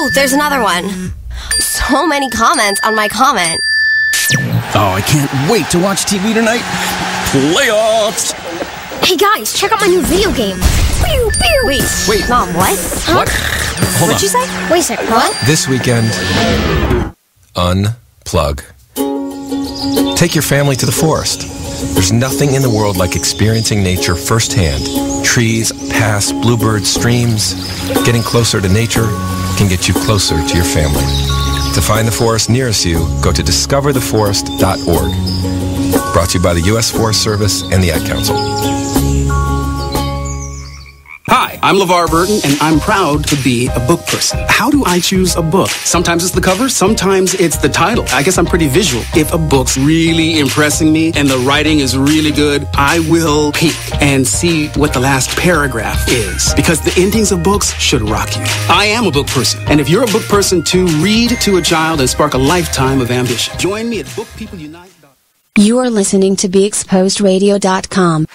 Oh, there's another one. So many comments on my comment. Oh, I can't wait to watch TV tonight. Playoffs! Hey guys, check out my new video game. Pew, pew. Wait. Mom, what? Huh? What? Hold What'd on. you say? Wait a second, what? This weekend, unplug. Take your family to the forest. There's nothing in the world like experiencing nature firsthand. Trees, paths, bluebirds, streams. Getting closer to nature can get you closer to your family. To find the forest nearest you, go to discovertheforest.org. Brought to you by the U.S. Forest Service and the Ad Council. Hi, I'm LeVar Burton, and I'm proud to be a book person. How do I choose a book? Sometimes it's the cover, sometimes it's the title. I guess I'm pretty visual. If a book's really impressing me and the writing is really good, I will peek and see what the last paragraph is, because the endings of books should rock you. I am a book person, and if you're a book person too, read to a child and spark a lifetime of ambition. Join me at BookPeopleUnite. You are listening to BeExposedRadio.com.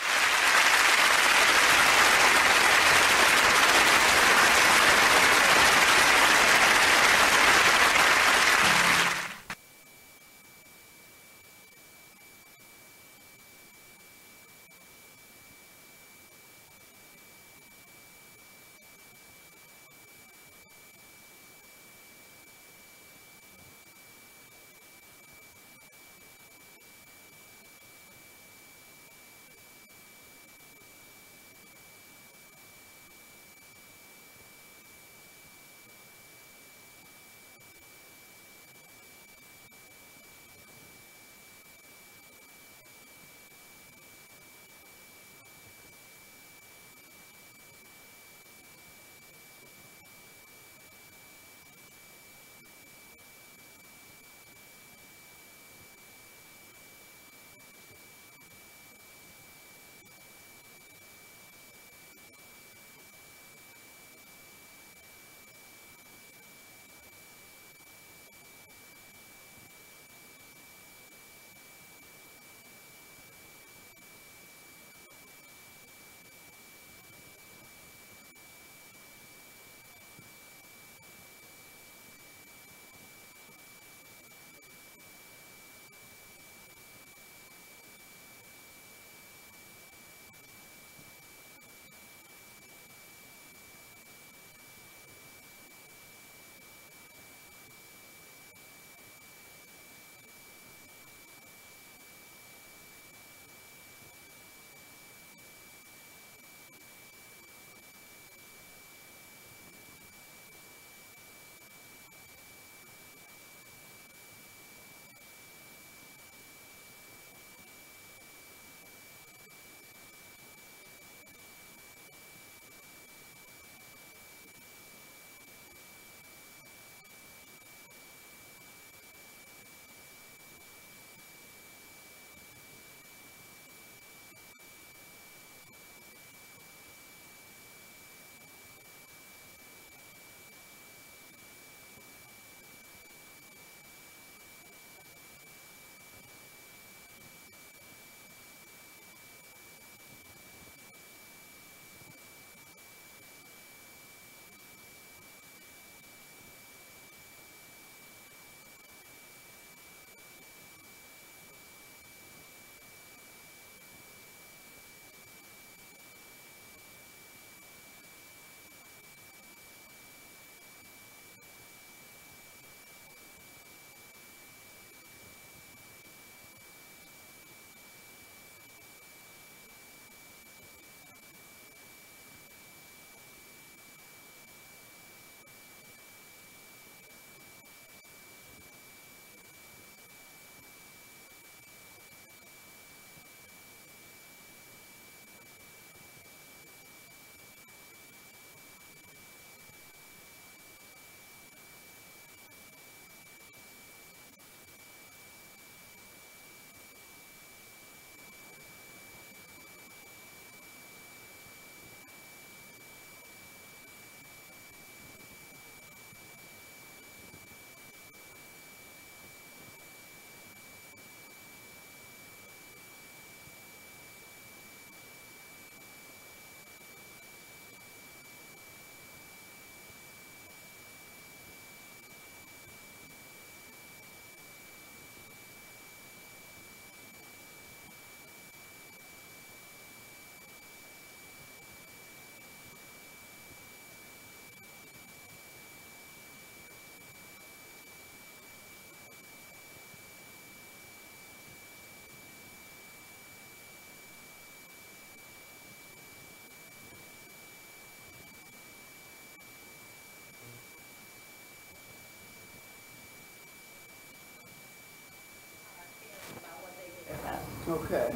Okay.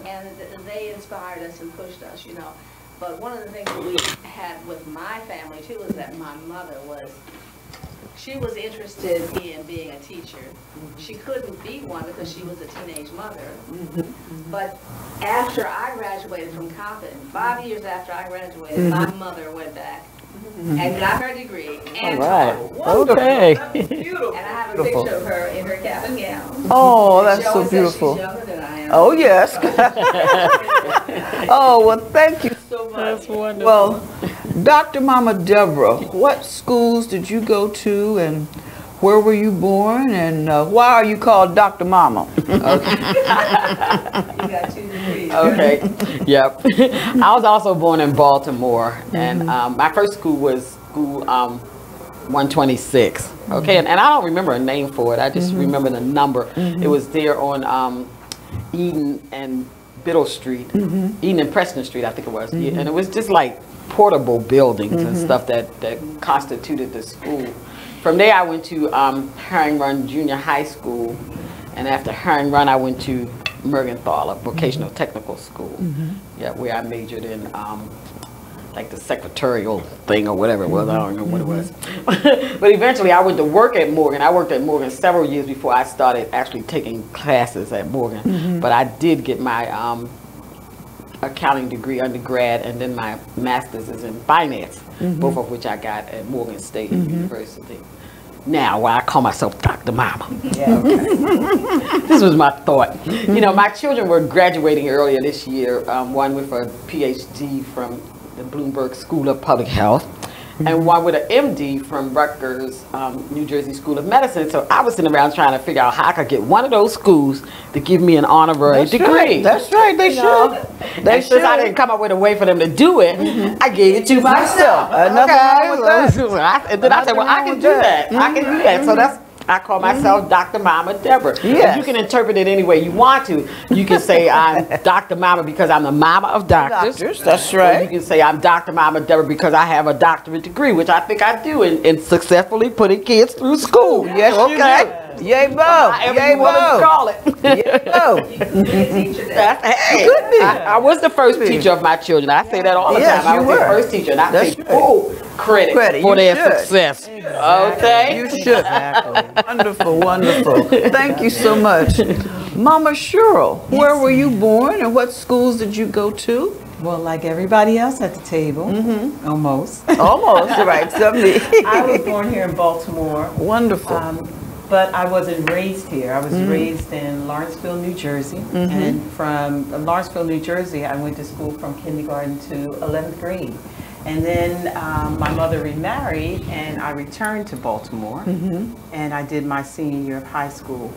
And they inspired us and pushed us, you know. But one of the things that we had with my family too is that my mother she was interested in being a teacher. She couldn't be one because she was a teenage mother. But after I graduated from Coppin, 5 years after I graduated, my mother went back and got her degree and taught. Okay. And I have a picture of her in her cap and gown. Oh, that's so beautiful. She's younger than I am. Oh, yes. Oh, well, thank you so much. That's wonderful. Well, Dr. Mama Deborah, what schools did you go to, and where were you born, and why are you called Dr. Mama? You got 2 degrees. Okay. Yep. I was also born in Baltimore, and my first school was school 126. Okay, and I don't remember a name for it. I just remember the number. It was there on Eden and Biddle Street, Eden and Preston Street, I think it was. Yeah, and it was just like portable buildings and stuff that constituted the school. From there, I went to Herring Run Junior High School, and after Herring Run, I went to Mergenthal, a vocational technical school. Yeah, where I majored in like the secretarial thing or whatever it was. I don't know what it was. But eventually, I went to work at Morgan. I worked at Morgan several years before I started actually taking classes at Morgan. But I did get my accounting degree undergrad, and then my master's is in finance, both of which I got at Morgan State University. Now, why I call myself Dr. Mama. Yeah, okay. This was my thought. You know, my children were graduating earlier this year, one with a PhD from the Bloomberg School of Public Health, and one with an MD from Rutgers, New Jersey School of Medicine. So I was sitting around trying to figure out how I could get one of those schools to give me an honorary degree. Right. That's right, they should. They should. Since I didn't come up with a way for them to do it, I gave it to myself. Nothing wrong with that. And then I said, well, I can do that. I can do that. So I call myself Dr. Mama Deborah. Yes. You can interpret it any way you want to. You can say I'm Dr. Mama because I'm the mama of doctors. That's right. Or you can say I'm Dr. Mama Deborah because I have a doctorate degree, which I think I do in successfully putting kids through school. Yes, okay. Yay, Bo. Yay, Bo. Call it. Yay, Bo. I was the first teacher of my children. I say that all the time. I was the first teacher, and I take full credit for their success. Okay? You should. Wonderful, wonderful. Thank you so much. Mama Cheryl, where were you born, and what schools did you go to? Well, like everybody else at the table, almost. Almost, right, 70. I was born here in Baltimore. Wonderful. But I wasn't raised here. I was raised in Lawrenceville, New Jersey. And from Lawrenceville, New Jersey, I went to school from kindergarten to 11th grade. And then my mother remarried, and I returned to Baltimore. And I did my senior year of high school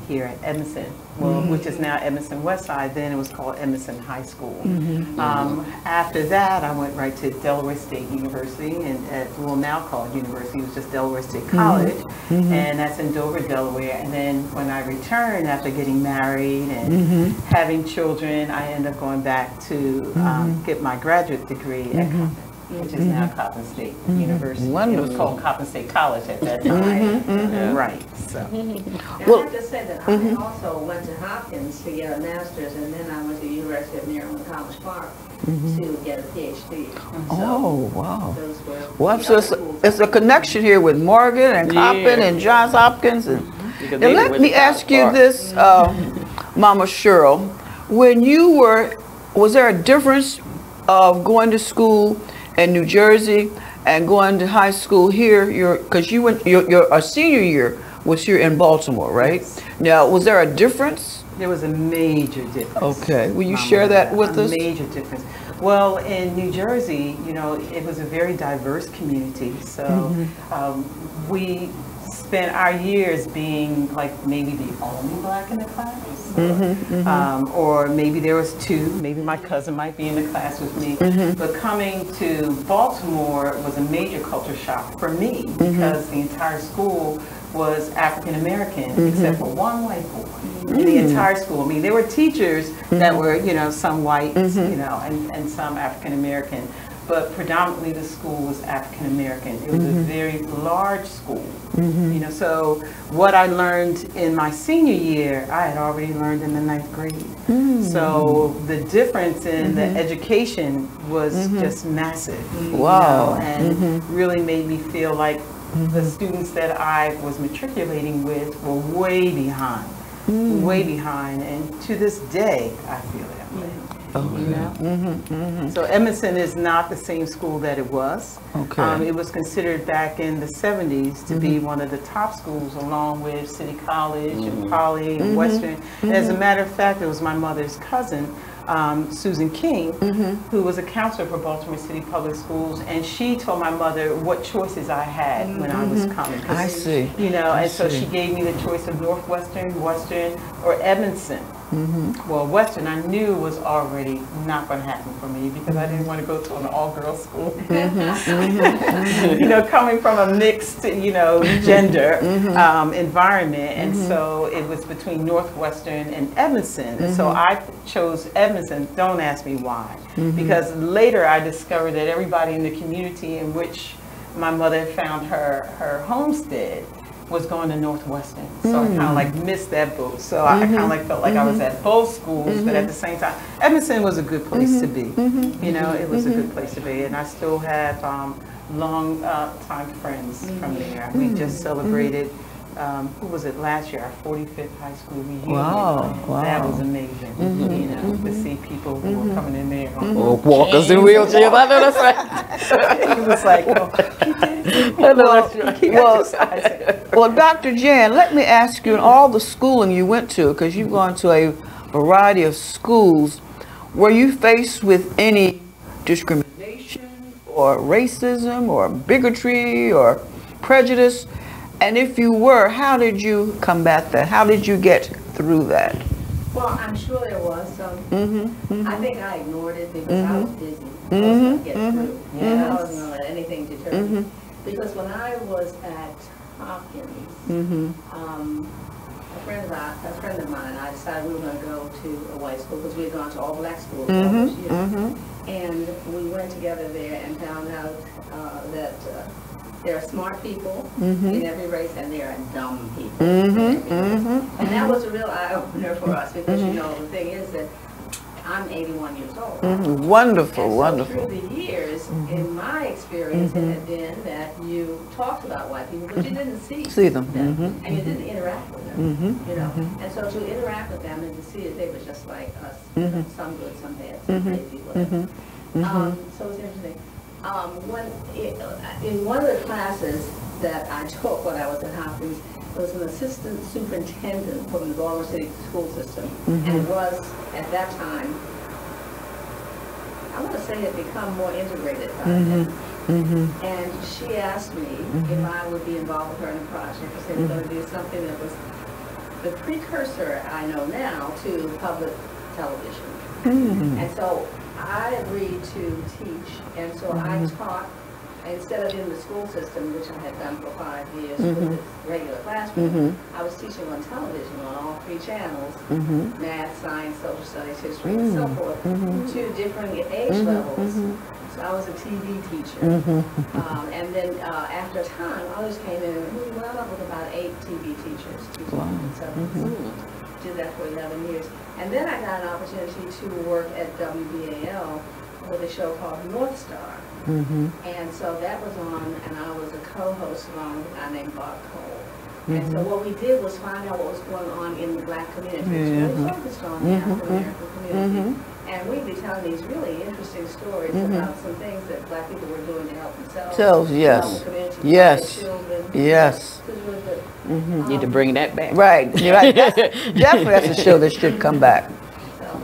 here at Edmondson, which is now Edmondson Westside. Then it was called Edmondson High School. After that, I went right to Delaware State University, and well, now called University. It was just Delaware State College, and that's in Dover, Delaware. And then when I returned after getting married and having children, I ended up going back to get my graduate degree at Coppin, which is now Coppin State University. Wonderful. It was called Coppin State College at that time. Right. So. Well, I have to say that I also went to Hopkins to get a master's, and then I went to the University of Maryland, College Park to get a PhD. Oh, wow. Those were Well, so it's a connection here with Morgan and Coppin and Johns Hopkins. And now let me ask you this, Mama Cheryl. When you was there a difference of going to school in New Jersey and going to high school here? Because you went your senior year was here in Baltimore, right? Yes. Now, was there a difference? There was a major difference. Okay, will you share that with us? A major difference. Well, in New Jersey, you know, it was a very diverse community. So we spent our years being like maybe the only black in the class. Or maybe there was two. Maybe my cousin might be in the class with me. But coming to Baltimore was a major culture shock for me because the entire school was African American, except for one white boy in the entire school. I mean, there were teachers that were, you know, some white, you know, and some African American. but predominantly the school was African American. It was a very large school, you know. So what I learned in my senior year, I had already learned in the 9th grade. So the difference in the education was just massive. Wow. You know, and really made me feel like the students that I was matriculating with were way behind, and to this day, I feel that way. You know? So Edmondson is not the same school that it was. Okay. It was considered back in the 70s to be one of the top schools, along with City College and Poly and Western. As a matter of fact, it was my mother's cousin, Susan King, who was a counselor for Baltimore City Public Schools, and she told my mother what choices I had when I was coming. I see. You know, and so she gave me the choice of Northwestern, Western, or Edmondson. Well, Western I knew was already not going to happen for me because I didn't want to go to an all-girls school. You know, coming from a mixed, you know, gender environment, and so it was between Northwestern and Edmondson. And so I chose Edmondson. Don't ask me why, because later I discovered that everybody in the community in which my mother found her homestead was going to Northwestern. So I kind of like missed that boat. So I kind of like felt like I was at both schools, but at the same time, Edmondson was a good place to be. You know, it was a good place to be. And I still have long time friends from there. We just celebrated, who was it last year, our 45th high school reunion. Wow. That was amazing, you know, to see people who were coming in there. Walkers in wheelchairs. I know that's right. It was like, well, Dr. Jan, let me ask you, in all the schooling you went to, because you've gone to a variety of schools, were you faced with any discrimination or racism or bigotry or prejudice? And if you were, how did you combat that? How did you get through that? Well, I'm sure there was some. I think I ignored it because I was busy. I was going to get through. And I wasn't going to let anything deter me. Because when I was at Hopkins, a friend of mine and I decided we were going to go to a white school because we had gone to all black schools all those years. And we went together there and found out that there are smart people in every race, and there are dumb people in every race. And that was a real eye-opener for us because, you know, the thing is that I'm 81 years old. Wonderful, and so wonderful. through the years, in my experience, it had been that you talked about white people, but you didn't see them. And you didn't interact with them, you know. And so to interact with them and to see that they were just like us, you know, some good, some bad, some crazy, whatever. So it's interesting. In one of the classes that I took when I was at Hopkins, was an assistant superintendent from the Baltimore City school system, and it was, at that time, I want to say it had become more integrated by then. And she asked me if I would be involved with her in a project, because they were going to do something that was the precursor, I know now, to public television. And so I agreed to teach, and so I taught, instead of in the school system, which I had done for 5 years with this regular classroom, I was teaching on television on all 3 channels, math, science, social studies, history, and so forth, to different age levels. So I was a TV teacher. And then after a time, others came in, and we wound up with about 8 TV teachers. Did that for 11 years. And then I got an opportunity to work at WBAL with a show called North Star. And so that was on, and I was a co-host along with a guy named Bob Cole. And so what we did was find out what was going on in the black community. We focused on the African-American community. And we'd be telling these really interesting stories about some things that black people were doing to help themselves. Yes. The community, Yes. their children. Yes. It was really good. Need to bring that back. Right. You're right. Definitely that's a show that should come back. So,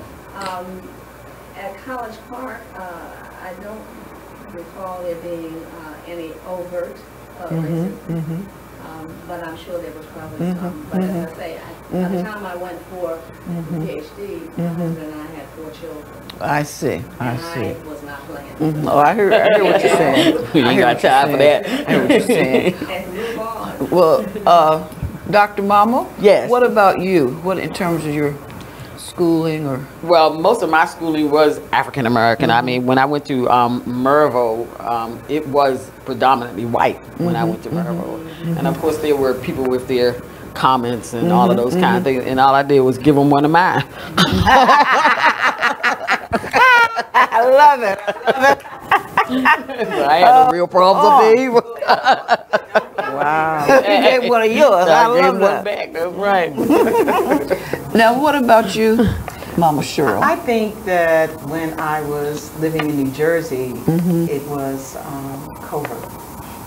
at College Park, I don't recall there being any overt racism. But I'm sure there was probably some. But as I say, by the time I went for the PhD, my husband and I had 4 children. I see. I see. I was not playing. Oh, I hear what you're saying. We ain't got time for that. I hear what you're saying. And move on. Well, Dr. Mama? Yes. What about you? What in terms of your schooling or? Well, most of my schooling was African American. I mean, when I went to Mervo, it was predominantly white when I went to Mervo. And of course, there were people with their comments and all of those kind of things. And all I did was give them one of mine. I love it. I had no real problems with me. Wow. You gave one of yours. I love that. One back. That's right. Now, what about you, Mama Cheryl? I think that when I was living in New Jersey, it was covert.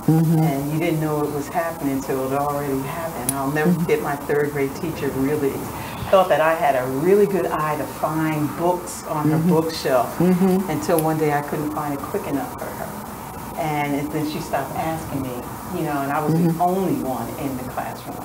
And you didn't know it was happening until it already happened. I'll never forget my third grade teacher really thought that I had a really good eye to find books on her bookshelf until one day I couldn't find it quick enough for her. And then she stopped asking me, you know, and I was the only one in the classroom.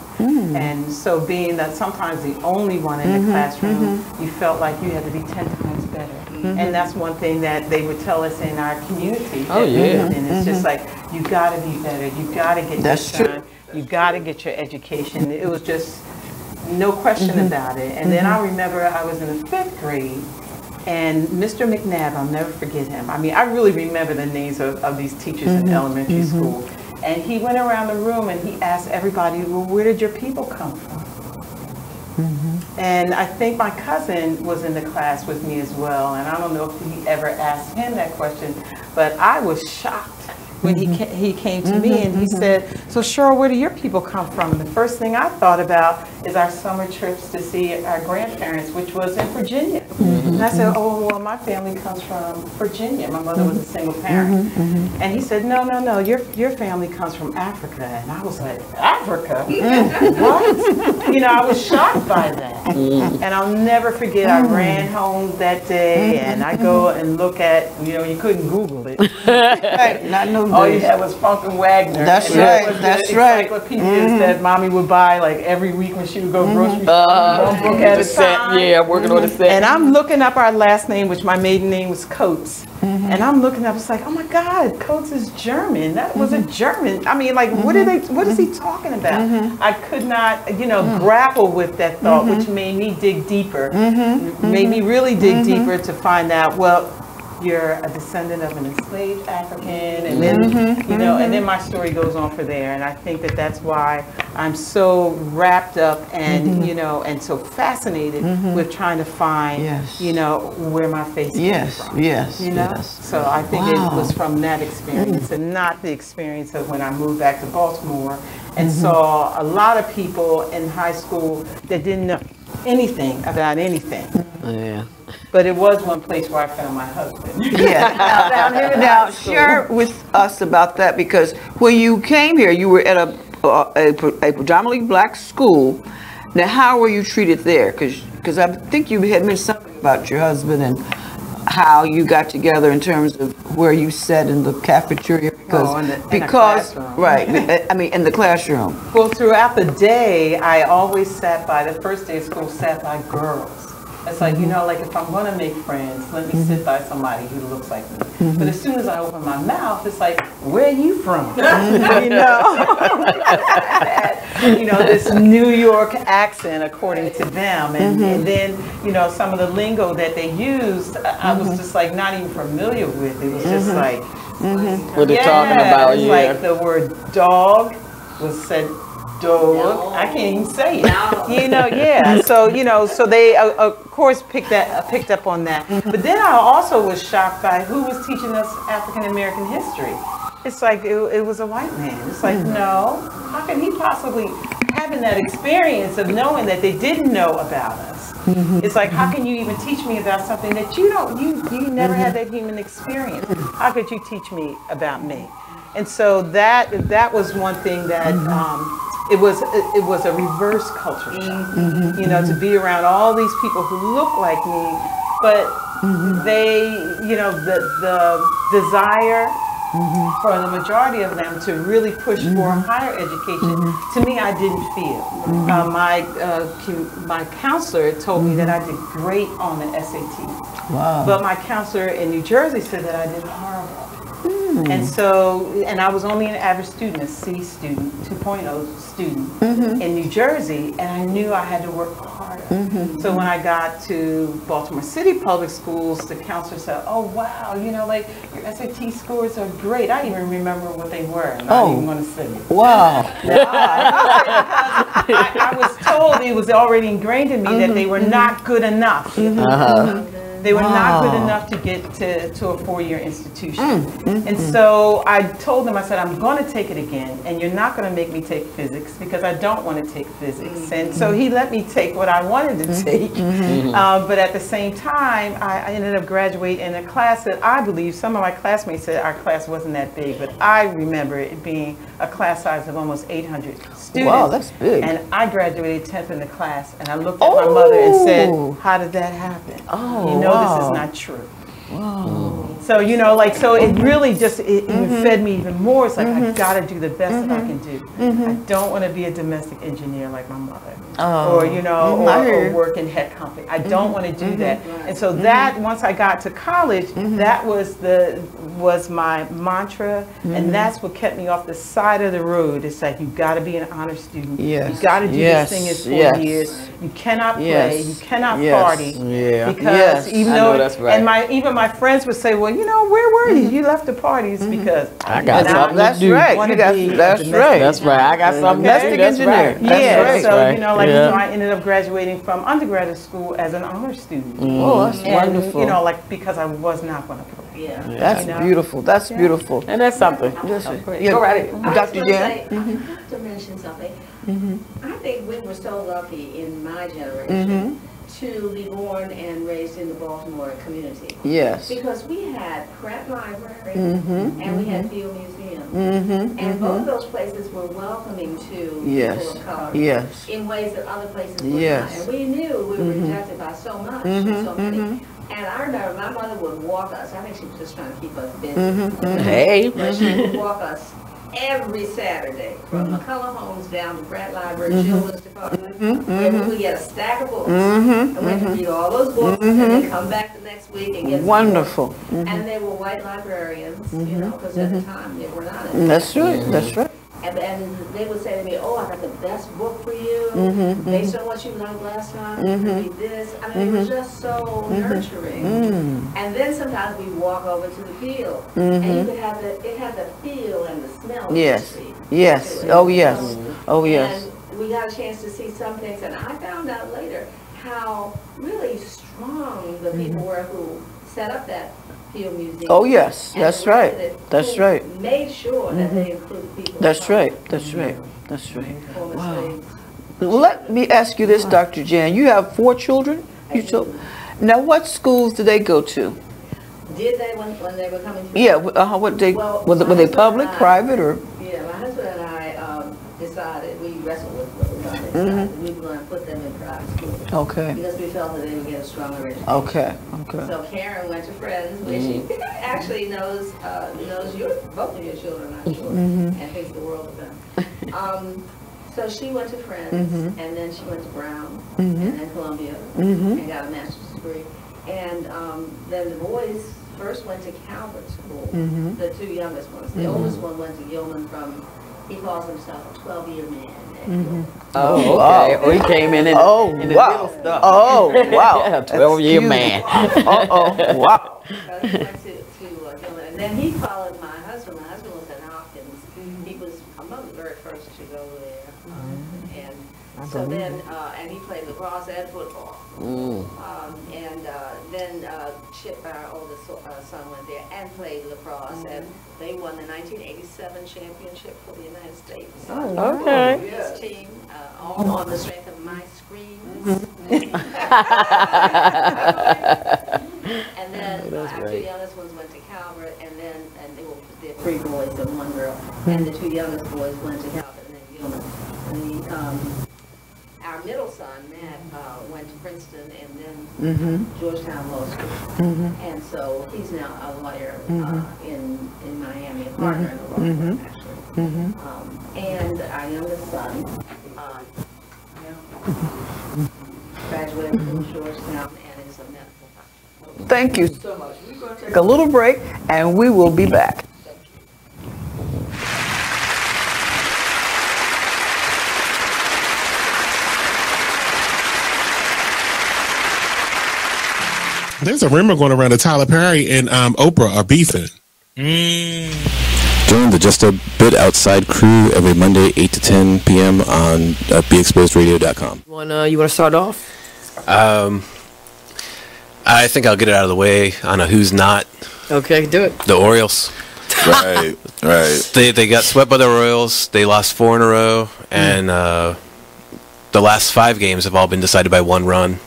And so being that sometimes the only one in the classroom, you felt like you had to be 10 times better. And that's one thing that they would tell us in our community. Oh, yeah. And it's just like, you got to be better. You got to get this done. You got to get your education. It was just no question about it. And then I remember I was in the 5th grade, and Mr. McNabb, I'll never forget him. I mean, I really remember the names of these teachers in elementary school. And he went around the room and he asked everybody, well, where did your people come from? And I think my cousin was in the class with me as well. And I don't know if he ever asked him that question, but I was shocked when he came to me and he said, so Cheryl, where do your people come from? And the first thing I thought about is our summer trips to see our grandparents, which was in Virginia. And I said, oh, well, my family comes from Virginia. My mother was a single parent. And he said, no, your family comes from Africa. And I was like, Africa? What? You know, I was shocked by that. And I'll never forget, I ran home that day and I go and look at, you know, you couldn't Google it. All you had was Funk and Wagner. That's and right. Was that's the right. encyclopedias that Mommy would buy like every week when she would go grocery shopping. One book at a time. Yeah, working on the set. And I'm looking up our last name, which my maiden name was Coates. And I'm looking up, it's like, oh my God, Coates is German. That was a German. I mean, like, what is he talking about? I could not, you know, grapple with that thought, which made me dig deeper. Made me really dig deeper to find out, well, you're a descendant of an enslaved African, and then you know, and then my story goes on for there. And I think that that's why I'm so wrapped up and you know, and so fascinated with trying to find you know, where my face came from. You know, so I think it was from that experience and not the experience of when I moved back to Baltimore and saw a lot of people in high school that didn't know anything about anything. But it was one place where I found my husband. Now, share with us about that, because when you came here, you were at a predominantly black school. Now, how were you treated there? Because I think you had mentioned something about your husband and how you got together in terms of where you sat in the cafeteria. Because right, I mean, in the classroom. Well, throughout the day, I always sat by, the first day of school, sat by girls. It's like, you know, like if I'm going to make friends, let me sit by somebody who looks like me. But as soon as I open my mouth, it's like, where are you from? You know, you know, this New York accent according to them. And then, you know, some of the lingo that they used, I was just like not even familiar with. It was just like, what they're talking about, it's like the word dog was said dog. I can't even say it. You know, So, you know, so they of course picked up on that. But then I also was shocked by who was teaching us African American history. It's like it was a white man. It's like, no, how can he possibly having that experience of knowing that they didn't know about us? It's like, how can you even teach me about something that you never had that human experience? How could you teach me about me? And so that was one thing that it was a reverse culture shock. You know, to be around all these people who look like me, but they, you know, the desire for the majority of them to really push for higher education, to me, I didn't feel. My counselor told me that I did great on the SAT. But my counselor in New Jersey said that I did horrible. And so, and I was only an average student, a C student, 2.0 student in New Jersey, and I knew I had to work harder. So when I got to Baltimore City Public Schools, the counselor said, oh wow, you know, like your SAT scores are great. I even remember what they were. I'm not even going to say it. Wow. I was told it was already ingrained in me that they were not good enough. They were not good enough to get to a four-year institution. And so I told them, I said, I'm going to take it again, and you're not going to make me take physics because I don't want to take physics. And so he let me take what I wanted to take. But at the same time, I ended up graduating in a class that I believe some of my classmates said our class wasn't that big, but I remember it being a class size of almost 800 students. Wow, that's big. And I graduated 10th in the class, and I looked at my mother and said, how did that happen? You know, this is not true. So, you know, like, so it really just, it fed me even more. It's like, I got to do the best that I can do. I don't want to be a domestic engineer like my mother. Or, you know, or work in head company. I don't want to do that. And so that, once I got to college, that was my mantra. And that's what kept me off the side of the road. It's like, you got to be an honor student. You got to do this thing in 4 years. You cannot play. You cannot party. Because even though, and even my friends would say, well, you know, where were you? You left the parties because I got something to do. That's right. I got something to do. That's right. Yeah, so, you know, like, you know, I ended up graduating from undergraduate school as an honor student. Oh, that's wonderful. You know, like, because I was not going to play. That's beautiful. That's beautiful. And that's something. Go right ahead. Dr. Jan? I have to mention something. I think we were so lucky in my generation to be born and raised in the Baltimore community. Yes. Because we had Pratt Library and we had Field Museum. And both of those places were welcoming to people of color in ways that other places were not. And we knew we were rejected by so much and so many. And I remember my mother would walk us. I think she was just trying to keep us busy. But she would walk us every Saturday from McCullough Homes down to Pratt Library, Children's Department, where we would get a stack of books. And we could read all those books and then come back the next week and get Wonderful. And they were white librarians, you know, because at the time they were not. That's right. That's right. And they would say to me, oh, I got the best book for you, based on what you liked last time, you can read this. I mean, it was just so nurturing. And then sometimes we walk over to the field, and you could have it had the feel and the smell of the street. Oh, yes. Oh, yes. And we got a chance to see some things, and I found out later how really strong the people were who set up that Field Museum. Oh, yes. That's right. That's right. Made sure that they included people. That's right. That's right. That's right. Wow. Let me ask you this, Dr. Jan. You have 4 children? Now, what schools do they go to? Did they when they were coming to? Yeah. What they were they public, private, or? Yeah, my husband and I decided, we wrestled with what we were going to decide. We were going to put them in private school. Okay. Because we felt that they would get a stronger education. Okay. Okay. So Karen went to Friends, where she actually knows both of your children, I'm sure, and thinks the world of them. So she went to Friends, and then she went to Brown, and then Columbia, and got a master's degree. And then the boys first went to Calvert School, the 2 youngest ones. The oldest one went to Gilman he calls himself a 12-year man. Oh, okay. Oh, he came in and the little stuff. Oh, wow. Yeah, 12-year man. Wow. So he went to Gilman. And then he followed my husband. My husband was at Hopkins. He was among the very first to go there. And so then, and he played lacrosse and football. And then Chip, our oldest son, went there and played lacrosse, and they won the 1987 championship for the United States. Oh, okay. His team, all on the strength of my screams. And then our 2 youngest ones went to Calvert, and they were 3 boys and 1 girl, and the 2 youngest boys went to Calvert and then Gilman. And our middle son, Matt, went to Princeton and then Georgetown Law School. And so he's now a lawyer in Miami, a partner in the law firm, actually. And our youngest son graduated from Georgetown and is a medical doctor. Thank you so much. We're going to take a little break, and we will be back. There's a rumor going around that Tyler Perry and Oprah are beefing. Join the Just a Bit Outside crew every Monday, 8 to 10 p.m. on BeExposedRadio.com. You want to start off? I think I'll get it out of the way on a who's not. Okay, do it. The Orioles. Right. They got swept by the Royals. They lost 4 in a row, and the last 5 games have all been decided by 1 run.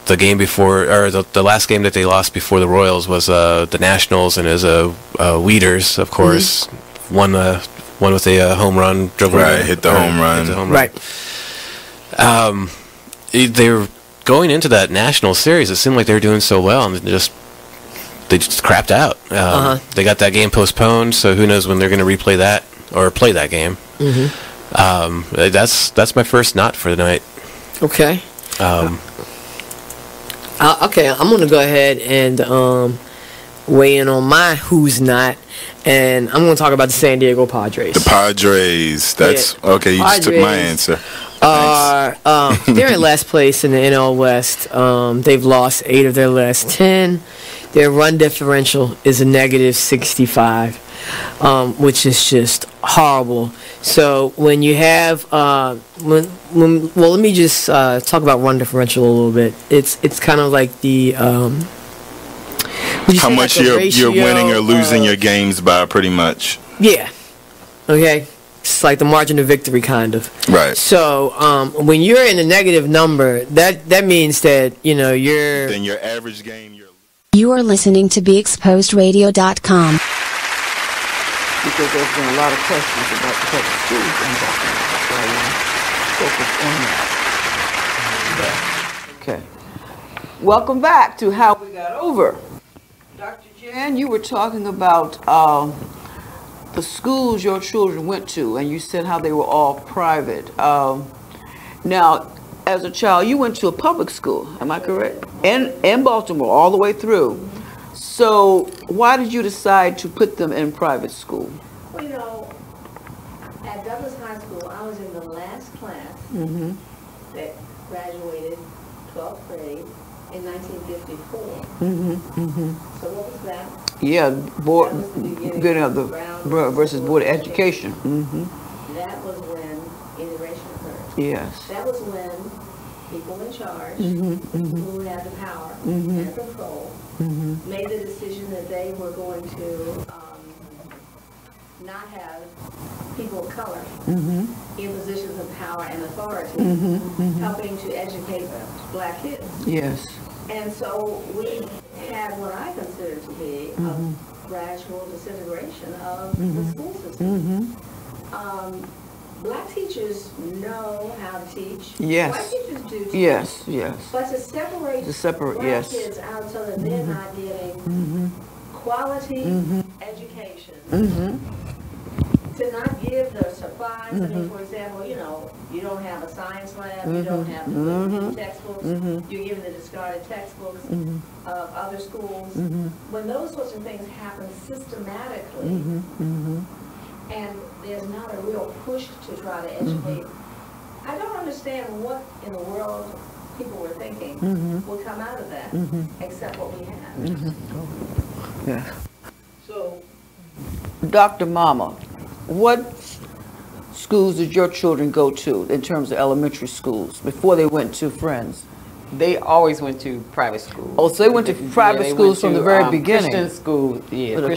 The game before, or the last game that they lost before the Royals was the Nationals, and it was Weeders, of course, one with a home run, hit the home run. Right. They were going into that National series. It seemed like they were doing so well, and they just crapped out. They got that game postponed, so who knows when they're going to replay that or play that game. That's my first not for the night. Okay. Okay, I'm going to go ahead and weigh in on my who's not, and I'm going to talk about the San Diego Padres. The Padres. That's okay. You just took my answer. They're in last place in the NL West. They've lost 8 of their last 10. Their run differential is a negative 65, which is just horrible. So when you have, well, let me just talk about run differential a little bit. It's kind of like the how much you're winning or losing your games by, pretty much. Yeah. Okay. It's like the margin of victory, kind of. Right. So when you're in a negative number, that means that you're. Then your average game. You are listening to BeExposedRadio.com. Because there's been a lot of questions about the public schools and focus on that. Okay. Welcome back to How We Got Over. Dr. Jan, you were talking about the schools your children went to, and you said how they were all private. Now, as a child, you went to a public school, am I correct? In Baltimore, all the way through. So why did you decide to put them in private school? Well, at Douglas High School, I was in the last class that graduated 12th grade in 1954. So what was that? Yeah, beginning of the versus Board of Education. That was when integration occurred. Yes. That was when people in charge, who had the power and control, made the decision that they were going to not have people of color in positions of power and authority helping to educate black kids. Yes. And so we had what I consider to be a gradual disintegration of the school system. Black teachers know how to teach. Yes. White teachers do too. Yes. But to separate black kids out so that they're not getting quality education, to not give the supplies. I mean, for example, you don't have a science lab, you don't have the textbooks, you're giving the discarded textbooks of other schools. When those sorts of things happen systematically, and there's not a real push to try to educate, I don't understand what in the world people were thinking would come out of that, except what we have. Yeah. So, Dr. Mama, what schools did your children go to in terms of elementary schools before they went to Friends? They always went to private schools. Oh, so they went to private schools from the very beginning? Christian schools,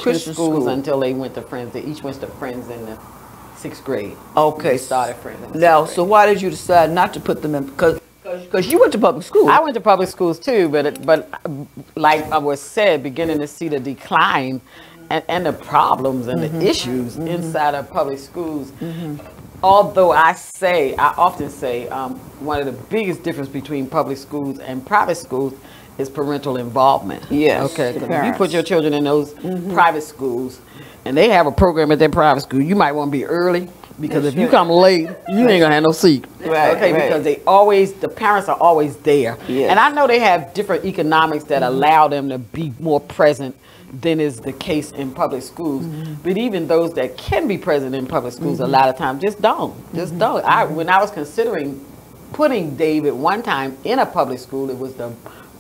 Christian schools until they went to Friends. They each went to Friends in the 6th grade. Okay. They started Friends. Now, so why did you decide not to put them in? Because you went to public school. I went to public schools too, but like I was said, beginning to see the decline and the problems and the issues inside of public schools. Although I often say, one of the biggest difference between public schools and private schools is parental involvement. Yes. Okay. If you put your children in those private schools, and they have a program at their private school, you might want to be early, because if you come late, you ain't gonna have no seat. Right. Okay. Because the parents are always there. Yes. And I know they have different economics that allow them to be more present than is the case in public schools. But even those that can be present in public schools a lot of times just don't. When I was considering putting David one time in a public school, it was the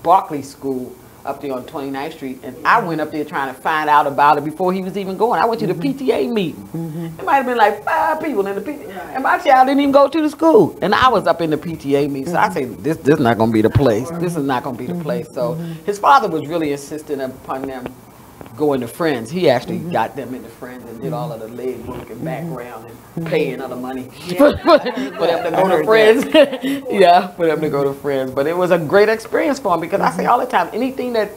Barclay School up there on 29th Street, and I went up there trying to find out about it before he was even going. I went to the PTA meeting. It might have been like 5 people in the PTA, and my child didn't even go to the school. And I was up in the PTA meeting, so I said, this is not going to be the place. This is not going to be the place. So his father was really insisting upon them going to Friends. He actually got them into Friends and did all of the leg work and background and paying other money for them to go to Friends. For them to go to Friends. But it was a great experience for him, because I say all the time, anything that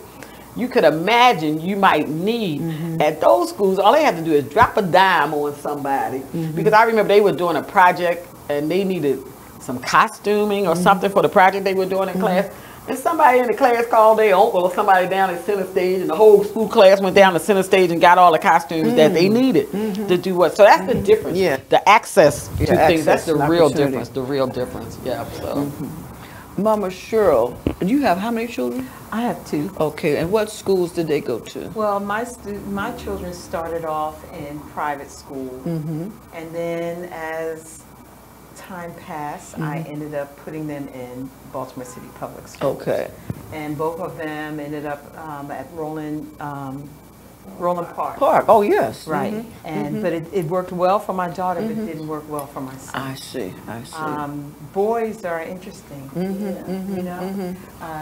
you could imagine you might need at those schools, all they have to do is drop a dime on somebody. Because I remember they were doing a project and they needed some costuming or something for the project they were doing in class. And somebody in the class called their uncle or somebody down at center stage, and the whole school class went down to center stage and got all the costumes that they needed to do what. So that's the difference. The access to things, that's the real difference. The real difference. So. Mama Cheryl, you have how many children? I have 2. Okay, and what schools did they go to? Well, my children started off in private school, and then as time passed, I ended up putting them in Baltimore City Public Schools. Okay. And both of them ended up at Roland Park. Oh, yes. Right. And but it worked well for my daughter, but it didn't work well for my son. I see. Boys are interesting, you know.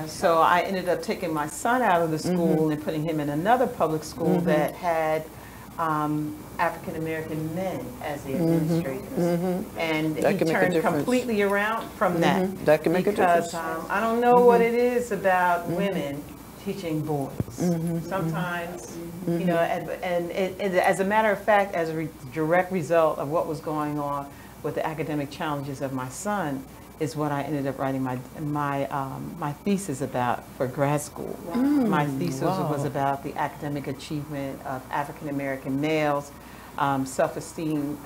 So I ended up taking my son out of the school and putting him in another public school that had African American men as the administrators, and he turned completely around from that. That can make a difference. Because I don't know what it is about women teaching boys. Sometimes, you know, and as a matter of fact, as a direct result of what was going on with the academic challenges of my son, is what I ended up writing my thesis about for grad school. My thesis was about the academic achievement of African American males, self-esteem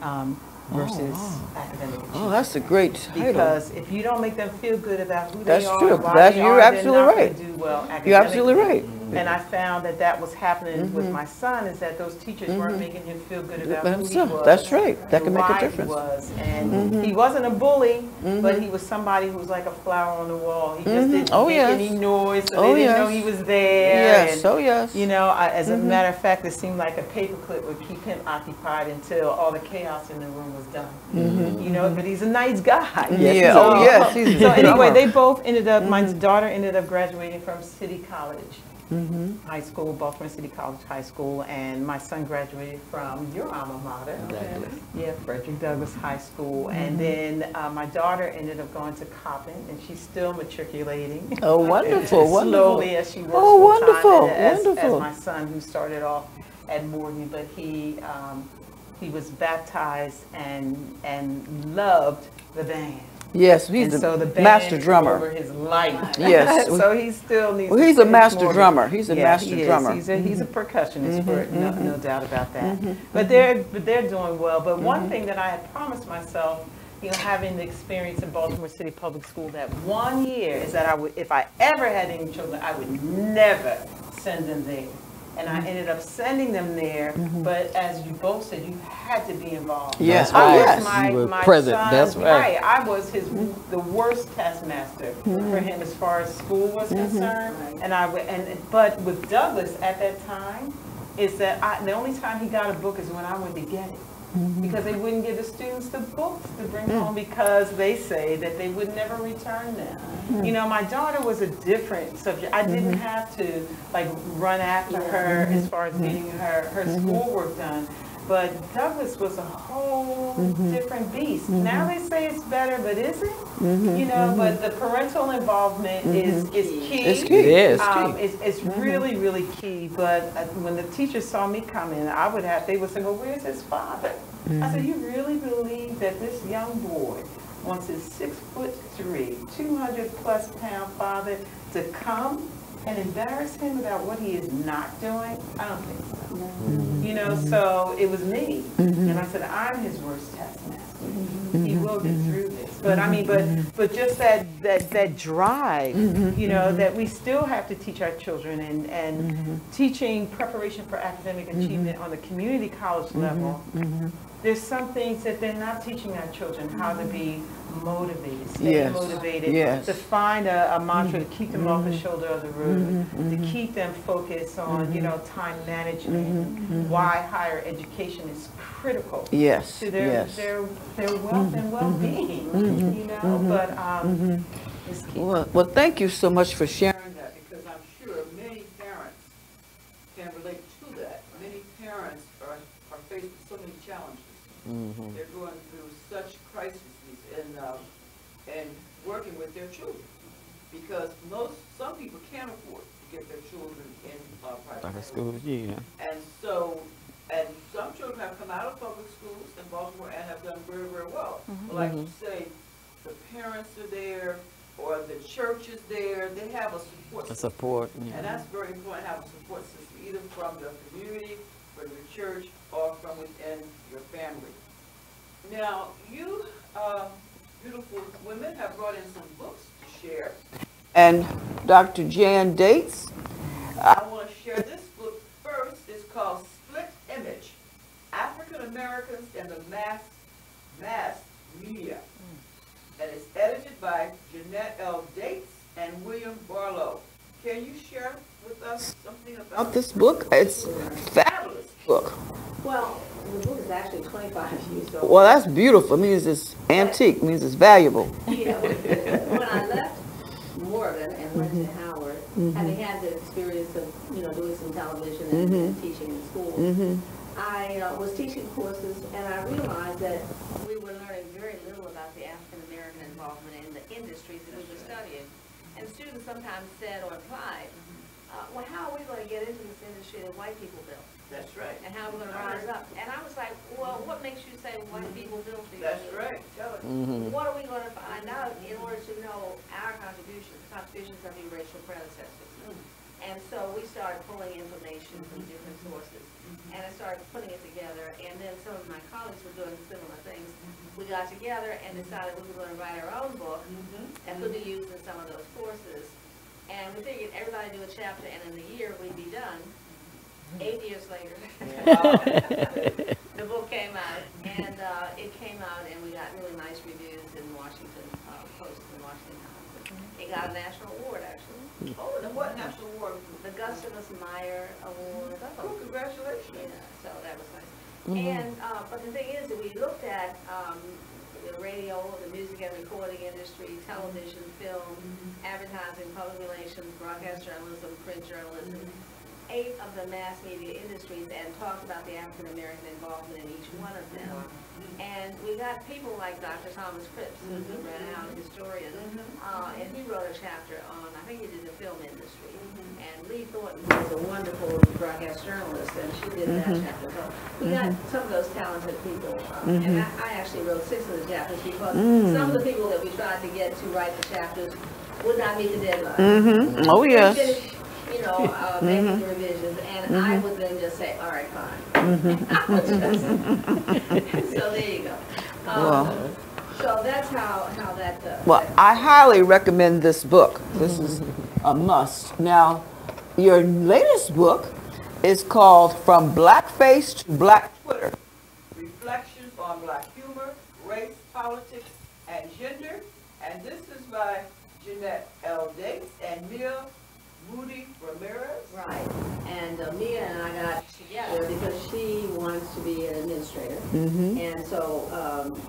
versus academic achievement. Oh, that's a great title. Because if you don't make them feel good about who that's they are, true. why they You're are, absolutely they're not right. going to do well academically. You're absolutely right. And I found that was happening with my son, is that those teachers weren't making him feel good about who he was. That's right. That can make a difference. He was. And he wasn't a bully, but he was somebody who was like a flower on the wall. He just didn't make any noise, so they didn't know he was there. Yes, you know, as a matter of fact, it seemed like a paperclip would keep him occupied until all the chaos in the room was done. You know, but he's a nice guy. So anyway, they both ended up, my daughter ended up graduating from City College. High school, Baltimore City College High School, and my son graduated from your alma mater. Frederick Douglass High School, and then my daughter ended up going to Coppin, and she's still matriculating. Oh, wonderful, slowly as she works full-time, as my son, who started off at Morgan, but he was baptized and loved the band. Yes, he's a master drummer. Over his life. Yes. So he still needs. Well, he's a master drummer. He's a master drummer. He's a percussionist, no doubt about that. But they're doing well. But one thing that I had promised myself, you know, having the experience in Baltimore City Public School that 1 year, is that I would, if I ever had any children, I would never send them there. And I ended up sending them there, but as you both said, you had to be involved. Yes, I was my present. son, That's right. I was the worst taskmaster for him as far as school was concerned. But with Douglas at that time, is that the only time he got a book is when I went to get it. Because they wouldn't give the students the books to bring home, because they say that they would never return them. You know, my daughter was a different subject. I didn't have to like run after her as far as getting her schoolwork done. But Douglas was a whole different beast. Now they say it's better, but is it? You know, but the parental involvement is key. It's key. It is It's really, really key. But when the teachers saw me come in, they would say, well, where's his father? I said, you really believe that this young boy wants his 6'3", 200-plus-pound father to come and embarrass him about what he is not doing? I don't think so. You know, so it was me. And I said, I'm his worst taskmaster. He will get through this. But I mean, but just that drive, you know, that we still have to teach our children, and teaching preparation for academic achievement on the community college level there's some things that they're not teaching our children how to be motivated, stay motivated, to find a mantra to keep them off the shoulder of the road, to keep them focused on, you know, time management, why higher education is critical to their wealth and well-being, you know, but it's key. Well, thank you so much for sharing that, because I'm sure many parents can relate to that. Many parents are faced with so many challenges. They're going through such crises and working with their children, because some people can't afford to get their children in private schools. And so, and some children have come out of public schools in Baltimore and have done very, very well. But like you say, the parents are there, or the church is there. They have a support system. And that's very important, to have a support system, either from the community, from the church, or from within your family. Now, you beautiful women have brought in some books to share. And Dr. Jan Dates, I want to share this book first. It's called Split Image, African Americans and the Mass Media. And it's edited by Jannette L. Dates and William Barlow. Can you share with us something about this book? It's a fabulous book. Well, the book is actually 25 years old. Well, that's beautiful. It means it's antique. It means it's valuable. Yeah, when I left Morgan and went to Howard, having had the experience of, you know, doing some television and teaching in schools, I was teaching courses, and I realized that we were learning very little about the African American involvement in the industries that we were studying. And students sometimes said or implied, well, how are we going to get into this industry that white people built? That's right. And how are we going to rise up? And I was like, well, what makes you say white people built these? That's right. Tell it. What are we going to find out in order to know our contributions, the contributions of your racial predecessors? And so we started pulling information from different sources. And I started putting it together. And then some of my colleagues were doing similar things. We got together and decided we were going to write our own book and put the use in some of those courses. And we figured everybody do a chapter, and in a year we'd be done. 8 years later, the book came out, and it came out, and we got really nice reviews in Washington Post and Washington Times. It got a national award, actually. Oh, and what national award? The Gustavus Meyer Award. Oh, congratulations. Yeah, so that was nice. And but the thing is that we looked at the radio, the music and recording industry, television, film, advertising, public relations, broadcast journalism, print journalism, 8 of the mass media industries, and talked about the African American involvement in each one of them. And we got people like Dr. Thomas Cripps, who's a renowned historian, and he wrote a chapter on, I think he did the film industry. And Lee Thornton was a wonderful broadcast journalist, and she did that chapter. So we got some of those talented people. And I actually wrote 6 of the chapters, because some of the people that we tried to get to write the chapters would not meet the deadline. Oh, yes. You know, making the revisions, and I would then just say, all right, fine. So there you go. So that's how that. Well, I highly recommend this book. This is a must. Now, your latest book is called From Blackface to Black Twitter: Reflections on Black Humor, Race, Politics, and Gender. And this is by Jannette L. Dates and Mia Moody Ramirez. Right. And Mia and I got together because she wants to be an administrator. And so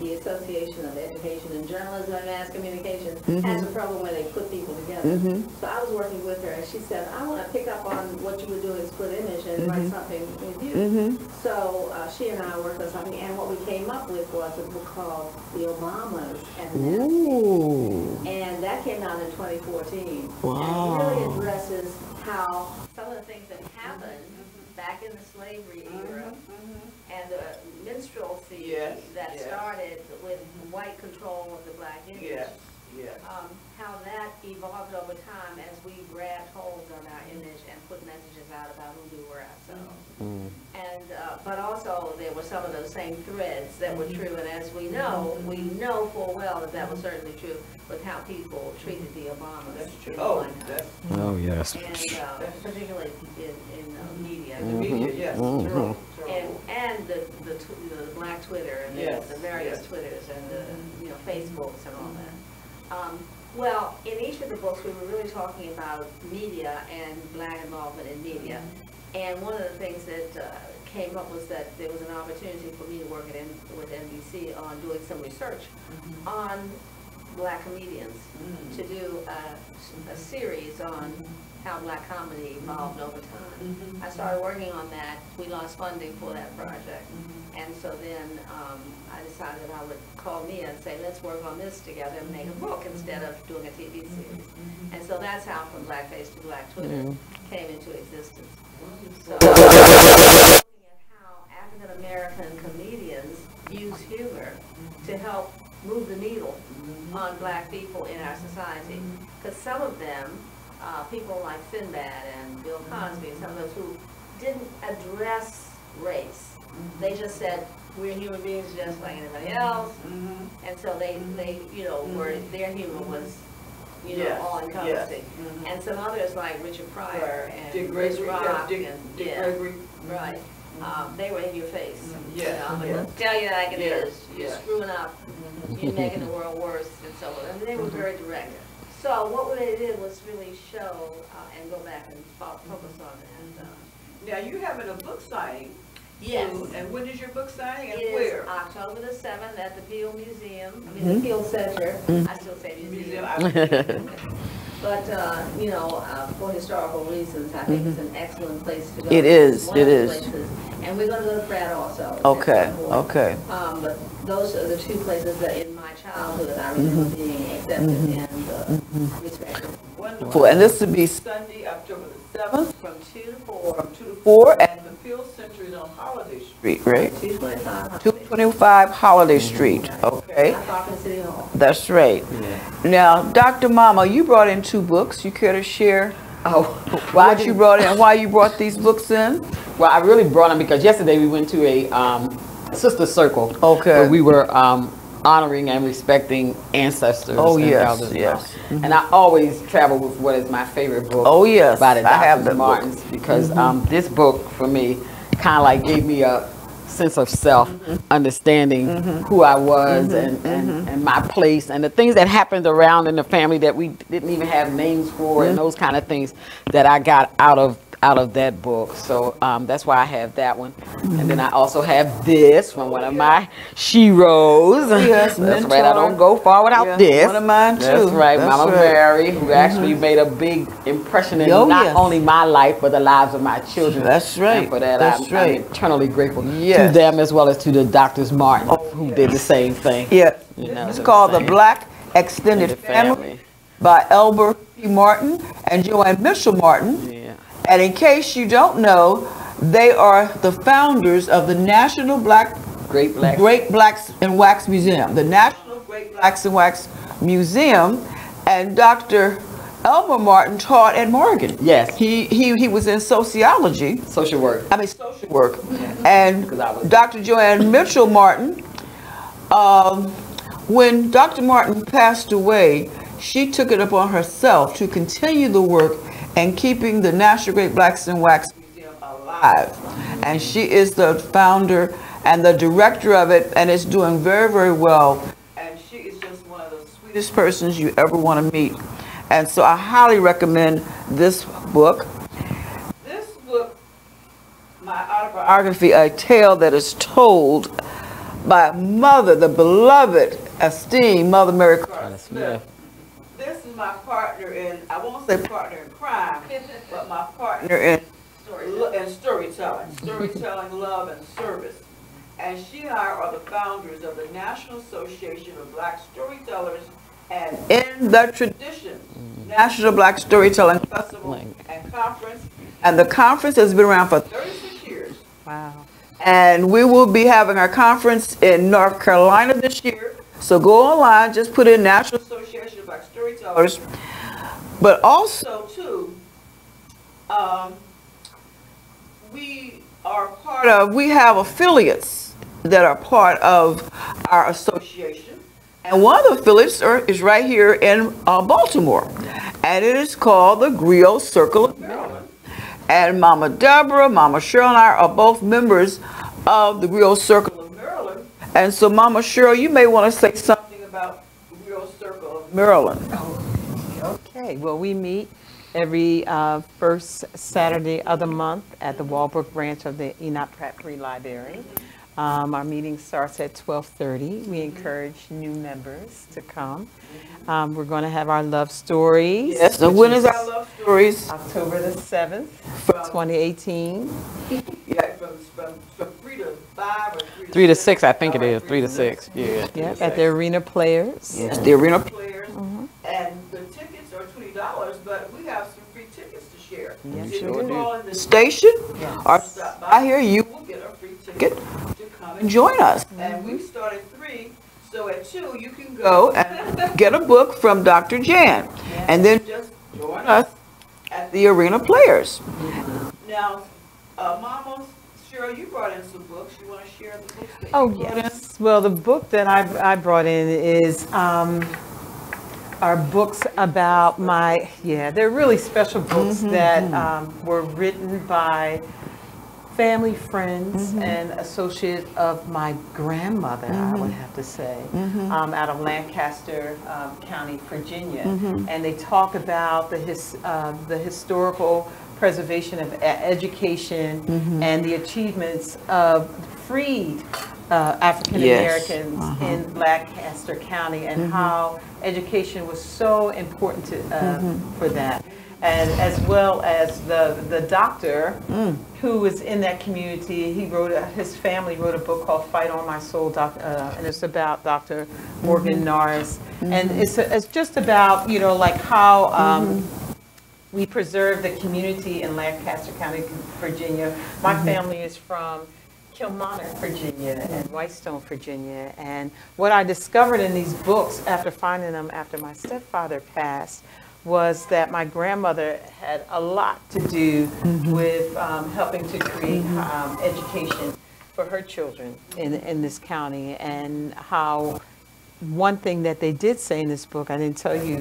the Association of Education and Journalism and Mass Communication has a problem where they put people together. So I was working with her, and she said, I want to pick up on what you were doing in Split Image and write something with you. So she and I worked on something, and what we came up with was a book called The Obamas and the Mass Media. And that came out in 2014. Wow. And it really addresses how some of the things that happened back in the slavery era and the minstrelsy that started with white control of the black image how that evolved over time as we grabbed hold on our image and put messages out about who we were ourselves. And but also there were some of those same threads that were true, and as we know full well that that was certainly true with how people treated the Obamas. That's true. Oh, yes. And particularly in media. The media, yes. And the Black Twitter and the various Twitters and the Facebooks and all that. Well, in each of the books, we were really talking about media and Black involvement in media. And one of the things that came up was that there was an opportunity for me to work with NBC on doing some research on Black comedians to do a series on how Black comedy evolved over time. I started working on that. We lost funding for that project. And so then I decided I would call Mia and say, let's work on this together and make a book instead of doing a TV series. And so that's how From Blackface to Black Twitter came into existence. So looking at how African American comedians use humor to help move the needle on Black people in our society. Because some of them, people like Sinbad and Bill Cosby and some of those who didn't address race. They just said, we're human beings just like anybody else. And so they were, their humor was, all encompassing. And some others like Richard Pryor and Chris Rock and Gregory. Right. They were in your face. I'm going to tell you like it is. You're screwing up. You're making the world worse and so on. And they were very direct. So what they did was really show and go back and focus on that. Now you having a book signing. Yes. And when is your book signing and it where? Is October the 7th at the Peel Museum. I mean, the Peel Center. I still say museum. But, for historical reasons, I think it's an excellent place to go. It is. It is. And we're going to go to Pratt also. Okay. But those are the two places that in my childhood I remember being accepted and respected. Wonderful. And this will be Sunday, October the 7th. From 2 to 4. From 2 to 4. And the Field Center is on Holiday Street, right? 225 Holiday Street. Okay. City Hall. That's right. Now, Dr. Mama, you brought in 2 books. You care to share why you brought these books in? Well, I really brought them because yesterday we went to a sister circle. Where we were honoring and respecting ancestors. Oh, and yes, elders. yes. And I always travel with what is my favorite book. Oh, yes. By the I have Dr. that Martins book. because this book for me kind of like gave me a sense of self, understanding who I was and my place and the things that happened around in the family that we didn't even have names for and those kind of things that I got out of that book. So that's why I have that one. And then I also have this from one of my sheroes. Yes, that's right. I don't go far without this. One of mine too. That's right. Mama Mary, who actually made a big impression in not only my life but the lives of my children. That's right. And for that, I'm eternally grateful to them as well as to the Doctors Martin who did the same thing. Yeah. It's called The Black Extended Family by Elber P. Martin and Joanne Mitchell Martin. And in case you don't know, they are the founders of the National Great Blacks in Wax Museum. The National Great Blacks in Wax Museum. And Dr. Elmer Martin taught at Morgan. Yes. He was in sociology. Social work. Social work. And Dr. Joanne Mitchell Martin, when Dr. Martin passed away, she took it upon herself to continue the work and keeping the National Great Blacks in Wax Museum alive. And she is the founder and the director of it, and it's doing very, very well. And she is just one of the sweetest persons you ever want to meet. And so I highly recommend this book. This book, my autobiography, A Tale That Is Told by Mother, the beloved, esteemed Mother Mary Carter Smith. This is my partner in, I won't say partner in crime, but my partner in storytelling, love, and service. And she and I are the founders of the National Association of Black Storytellers, and in the tradition, National Black Storytelling Festival and Conference. And the conference has been around for 36 years. Wow. And we will be having our conference in North Carolina this year. So go online, just put in National Association of Black storytellers, but also too, we have affiliates that are part of our association. And one of the affiliates is right here in Baltimore. And it is called the Griot Circle of Maryland. And Mama Deborah, Mama Cheryl, and I are both members of the Griot Circle of Maryland. And so, Mama Cheryl, you may want to say something about the Griot Circle of Maryland. Okay, well, we meet every first Saturday of the month at the Walbrook branch of the Enoch Pratt Free Library. Our meeting starts at 12:30. We encourage new members to come. We're going to have our love stories. Yes, so when is our love stories? October the 7th, 2018. Yeah, from 3 to 5 or 3 to 6, I think it is. 3 to 6. Yeah. Yep, at the Arena Players. Yes, the Arena Players. And the tickets are $20, but we have some free tickets to share. Yes, if sure you do. call in the station or stop by here, you will get a free ticket to come and join us. And we start at 3, so at 2 you can go and get a book from Dr. Jan, and then just join us at the Arena Players. Now, Mama Cheryl, you brought in some books. You want to share the books that you brought in? Well, the book that I brought in is are books about they're really special books that were written by family, friends, and associate of my grandmother, I would have to say, out of Lancaster County, Virginia. And they talk about the historical preservation of education and the achievements of freed African Americans in Lancaster County, and how education was so important for that. And as well as the doctor who was in that community, his family wrote a book called Fight on My Soul, and it's about Dr. Morgan Norris. And it's just about, like how we preserve the community in Lancaster County, Virginia. My family is from Kilmarnock, Virginia, and Whitestone, Virginia. And what I discovered in these books after finding them after my stepfather passed was that my grandmother had a lot to do with helping to create education for her children in this county, and how one thing that they did say in this book, I didn't tell you,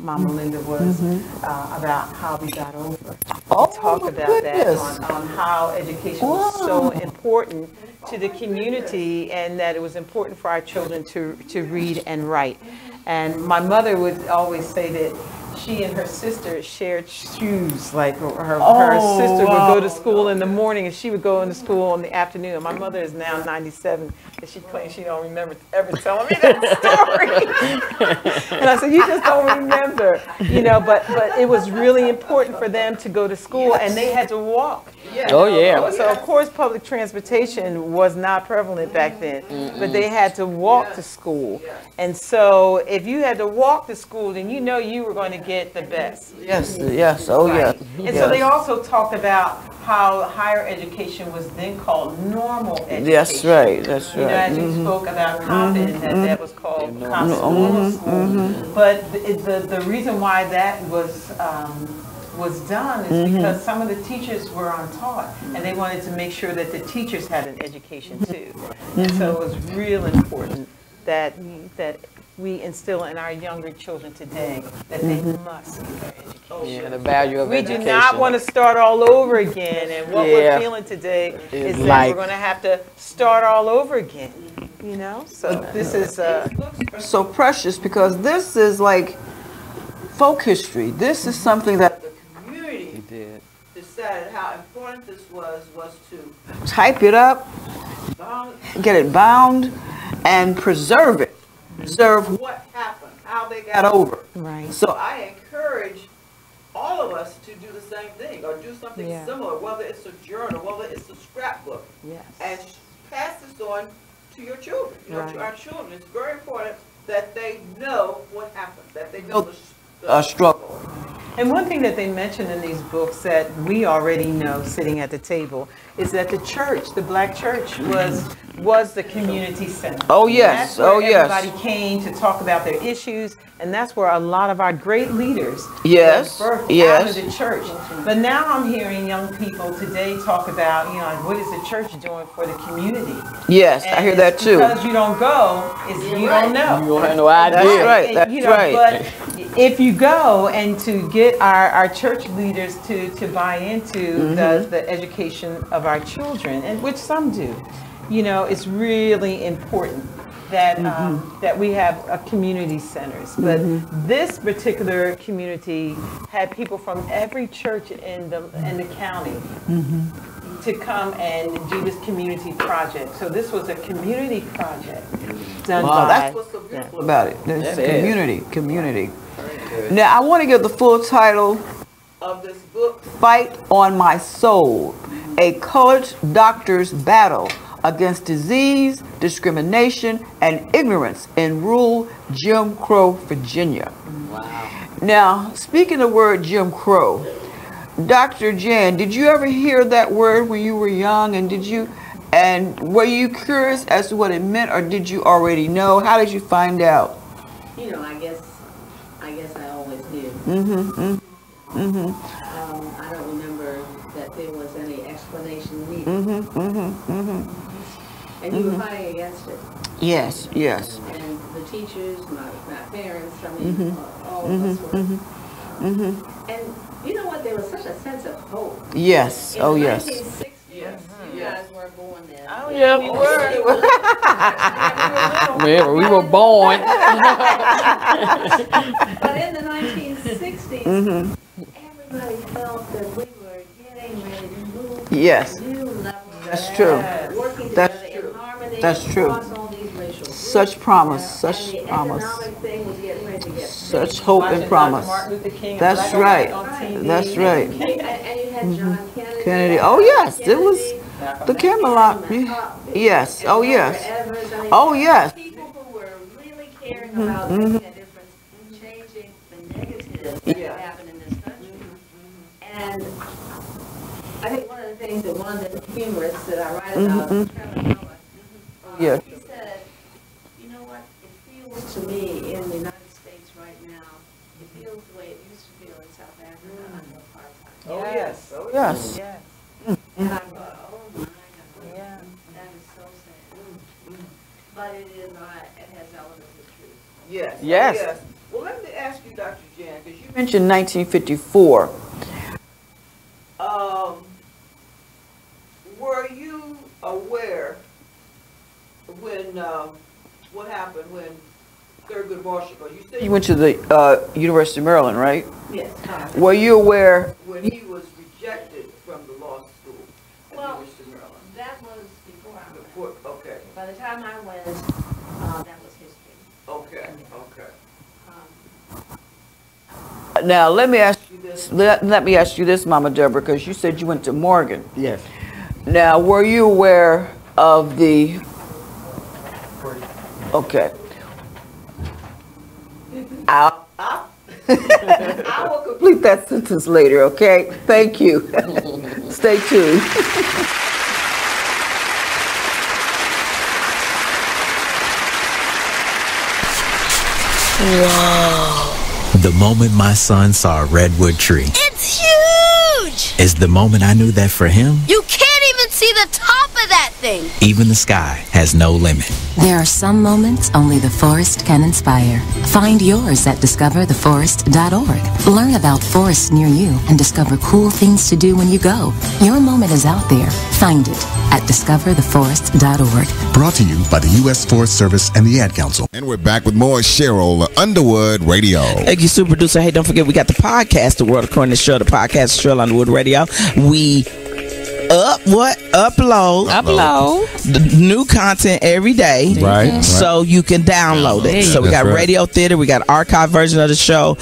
Mama Linda, was about how we got over. We talk about that on how education was so important to the community, and that it was important for our children to read and write. And my mother would always say that she and her sister shared shoes. Like her sister would go to school in the morning and she would go into school in the afternoon. My mother is now 97 and she claims she don't remember ever telling me that story. And I said, you just don't remember, but it was really important for them to go to school, and they had to walk. Oh yeah. So of course public transportation was not prevalent back then, but they had to walk to school. And so if you had to walk to school, then you were going to get the best. Yes. And so they also talked about how higher education was then called normal education. That's right. As you spoke about Compton, that was called normal school. But the reason why that was done is because some of the teachers were untaught, and they wanted to make sure that the teachers had an education too. And so it was real important that we instill in our younger children today that they must get their education. Yeah, the value of education. We do not want to start all over again, and what we're feeling today is that we're going to have to start all over again. So this is so precious, because this is like folk history. This is something that the community decided how important this was to type it up, get it bound, and preserve it. Preserve what happened, how they got over. Right. So I encourage all of us to do the same thing, or do something similar, whether it's a journal, whether it's a scrapbook, and pass this on to your children, to our children. It's very important that they know what happened, that they know the struggle. And one thing that they mention in these books that we already know sitting at the table is that the church, the black church, was the community center. Oh yes, everybody came to talk about their issues, and that's where a lot of our great leaders were birthed out of the church. But now I'm hearing young people today talk about, what is the church doing for the community? Yes, I hear that too. Because you don't go, you don't know. You don't have no idea. That's right. That's right. But if you go and to get our church leaders to buy into the education of our children, and which some do, it's really important that that we have community centers. But this particular community had people from every church in the county to come and do this community project. So this was a community project done by. That's what's so beautiful about it. There's community. Now I want to give the full title of this book: "Fight on My Soul: A Colored Doctor's Battle Against Disease, Discrimination, and Ignorance in Rural Jim Crow, Virginia." Wow. Now, speaking of the word Jim Crow, Dr. Jan, did you ever hear that word when you were young, and were you curious as to what it meant, or did you already know? How did you find out? I guess I always knew. I don't remember that there was any explanation needed. And you were fighting against it. Yes. And the teachers, my parents, all of us were. And you know what? There was such a sense of hope. Yes. In the 1960s, you guys weren't born then. Oh, yeah, we were. Man, we were born. But in the 1960s, everybody felt that we were getting ready to move to a new level. That's true. Working together in harmony across all these racial groups. Such promise. And the economic thing was getting ready to get such hope and promise. That's right. That's right. And you had John Kennedy. Oh yes, it was the Camelot. Yes. Oh yes. Oh yes. People who were really caring about making a difference, changing the negatives that happened in this country. And I think one of the things that one of the humorists that I write about, Cheryl, he said, you know what, it feels to me in the United States right now, it feels the way it used to feel in South Africa under apartheid. Oh yes. Oh yes. And I thought, oh my God, that is so sad. But it has elements of truth. Yes. Yes. Well, let me ask you, Dr. Jan, because you mentioned 1954. Were you aware when what happened when Thurgood Marshall? You said you went to the University of Maryland, right? Yes. Were you aware when he was rejected from the law school at the University of Maryland? That was before I went. Okay. By the time I went, that was history. Okay. Now let me ask you this. Let me ask you this, Mama Deborah, because you said you went to Morgan. Yes. Now, were you aware of the? Okay. I will complete that sentence later. Okay. Thank you. Stay tuned. Whoa. The moment my son saw a redwood tree. It's huge! Is the moment I knew that for him, You can't even see the top of that thing! even the sky has no limit. There are some moments only the forest can inspire. Find yours at discovertheforest.org. Learn about forests near you and discover cool things to do when you go. Your moment is out there. Find it at discovertheforest.org. Brought to you by the U.S. Forest Service and the Ad Council. And we're back with more Cheryl Underwood Radio. Thank you, super producer. Hey, don't forget we got the podcast, The World According to Cheryl, the podcast, Cheryl Underwood Radio. We Upload new content every day, right? So you can download it. So we got radio theater, we got archive version of the show,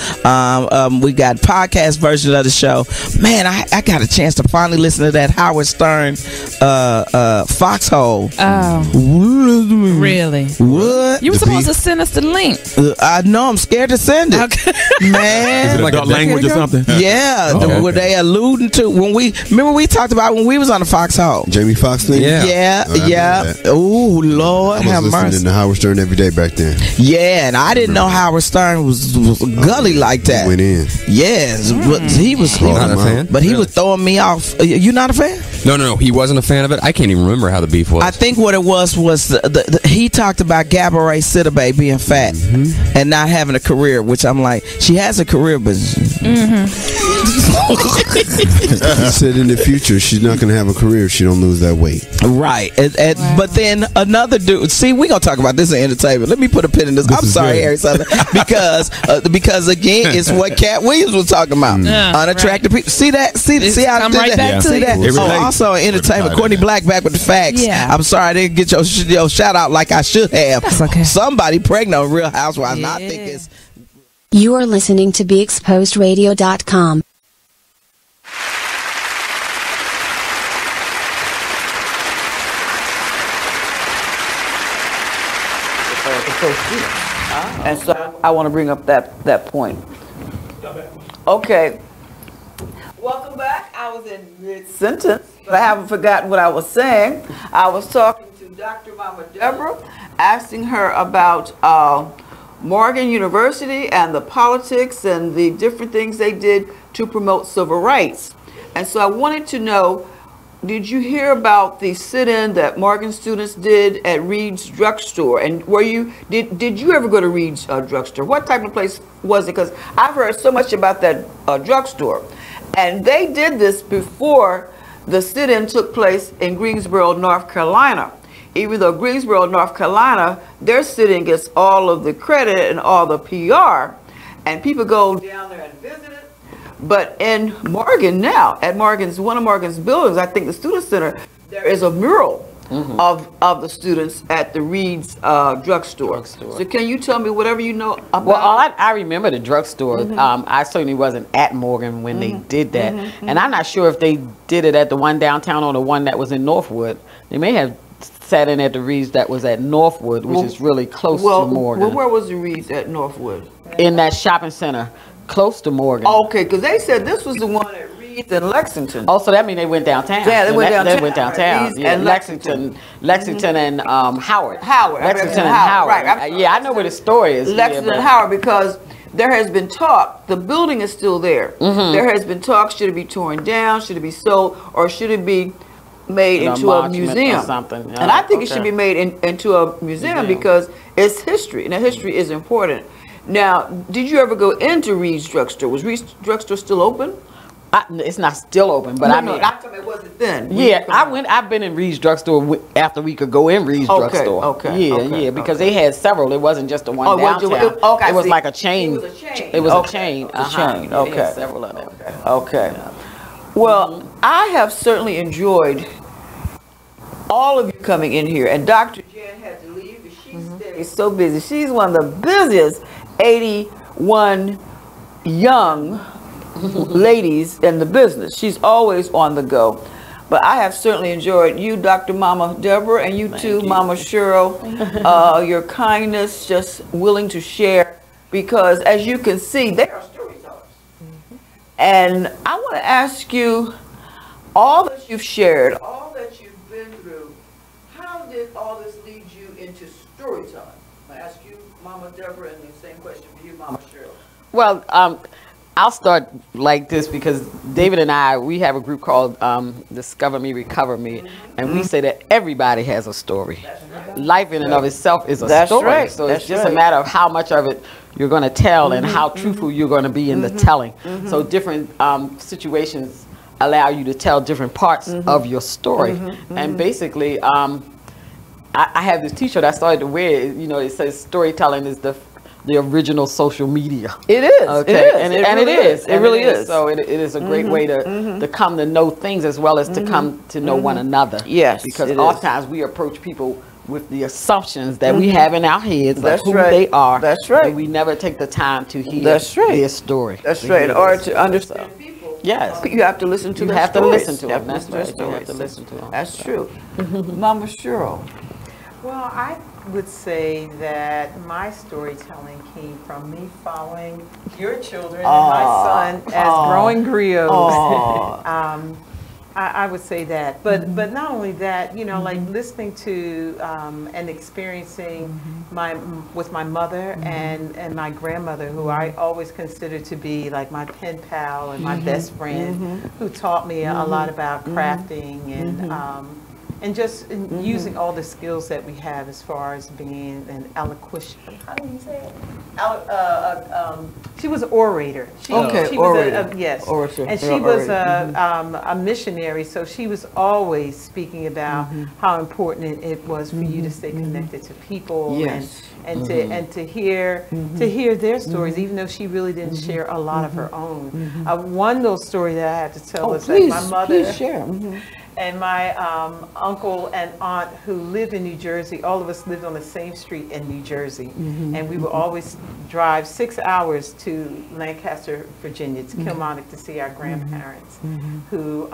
we got podcast version of the show. Man, I got a chance to finally listen to that Howard Stern Foxhole. Oh, really? What? You were supposed to send us the link. I know. I'm scared to send it. Okay. Man, is it like a language or something? Yeah, were they alluding to when we talked about when we was on the Foxhole? Jamie Foxx thing? Yeah. Oh, Lord have mercy. I was listening to Howard Stern every day back then. Yeah, and I didn't know Howard Stern was gully like that. He went in. Yes, but he was not a fan. But he was throwing me off. You not a fan? No, he wasn't a fan of it. I can't even remember how the beef was. I think what it was he talked about Gabourey Sidibe being fat and not having a career, which I'm like, she has a career, but he said in the future she's not going to have a career if she don't lose that weight. Right. But then another dude, see, we going to talk about this in entertainment. Let me put a pin in this. I'm sorry, Harry Southern, because again, it's what Cat Williams was talking about. Unattractive people. See that? See how I did that? See that? Also in entertainment, Courtney Black back with the facts. Yeah. I'm sorry I didn't get your shout out like I should have. That's okay. Somebody pregnant on Real Housewives. I think it's. You are listening to BeExposedRadio.com. And so I want to bring up that point. Okay. Welcome back. I was in mid-sentence, but I haven't forgotten what I was saying. I was talking to Dr. Mama Deborah, asking her about Morgan University and the politics and the different things they did to promote civil rights. And so I wanted to know, did you hear about the sit-in that Morgan students did at Reed's Drugstore? And did you ever go to Reed's Drugstore? What type of place was it? Because I've heard so much about that drugstore. And they did this before the sit-in took place in Greensboro, North Carolina. Even though Greensboro, North Carolina, their sit-in gets all of the credit and all the PR, and people go down there and visit it. But in Morgan now, at one of Morgan's buildings, I think the Student Center, there is a mural of the students at the Reed's drugstore. So can you tell me whatever you know about Well, I remember the drugstore. I certainly wasn't at Morgan when they did that. And I'm not sure if they did it at the one downtown or the one that was in Northwood. They may have sat in at the Reed's that was at Northwood, which is really close to Morgan. Well, where was the Reed's at Northwood? In that shopping center, close to Morgan. Okay, because they said this was the one at Reed's in Lexington. Oh, so that means they went downtown. Yeah, they went downtown. They went downtown. Yeah, and Lexington and Howard. Lexington and Howard. Right. Yeah, I know where the story is. Lexington and Howard, because there has been talk. The building is still there. There has been talk. Should it be torn down? Should it be sold? Or should it be made into a museum? Or something. And I think it should be made into a museum because it's history, and that history is important. Now, did you ever go into Reed's Drugstore? Was Reed's Drugstore still open? It's not still open, but I mean, it wasn't then. Yeah, I've been in Reed's Drugstore after we could go in Reed's Drugstore. Okay. Because they had several. It wasn't just the one downtown. It was like a chain. It was a chain. It was a chain. Okay. They had several of them. Okay. Well, I have certainly enjoyed all of you coming in here, and Dr. Jan had to leave because she stays so busy. She's one of the busiest 81 young ladies in the business. She's always on the go. But I have certainly enjoyed you, Dr. Mama Deborah, and you too, Mama Cheryl. Your kindness, just willing to share, because as you can see, they are storytellers. And I want to ask you, all that you've shared, all that you've been through, how did all this lead you into storytelling? I ask you, Mama Deborah, and the same question for you, Mama Cheryl. Well, I'll start like this because David and I, we have a group called Discover Me, Recover Me, and we say that everybody has a story. Life in and of itself is a story. Right. So it's just a matter of how much of it you're going to tell and how truthful you're going to be in the telling. So different situations allow you to tell different parts of your story. And basically, I have this t-shirt I started to wear, you know, it says storytelling is the the original social media. It is. Okay, It is. and It it is. It really is. So it is a great way to come to know things as well as to come to know one another. Yes, because it oftentimes we approach people with the assumptions that we have in our heads of who they are. That's right. And we never take the time to hear That's right. their story. That's right. Or to understand people. Yes. You have to listen to You their have to stories. listen to You have them. to That's listen to right. their You have to stories. listen to them. That's true. Mama Cheryl. Well, I would say that my storytelling came from me following your children and my son as growing griots. I would say that, but not only that, you know, like listening to and experiencing with my mother and my grandmother, who I always considered to be like my pen pal and my best friend, who taught me a lot about crafting and just using all the skills that we have as far as being an eloquent. How do you say it? She was an orator. She orator. Was yes. Orator. And she was a missionary, so she was always speaking about how important it was for you to stay connected to people and to hear their stories, even though she really didn't share a lot of her own. One little story that I have to tell is that my mother. Please share. And my uncle and aunt who lived in New Jersey, all of us lived on the same street in New Jersey. And we would always drive 6 hours to Lancaster, Virginia, to Kilmarnock to see our grandparents, who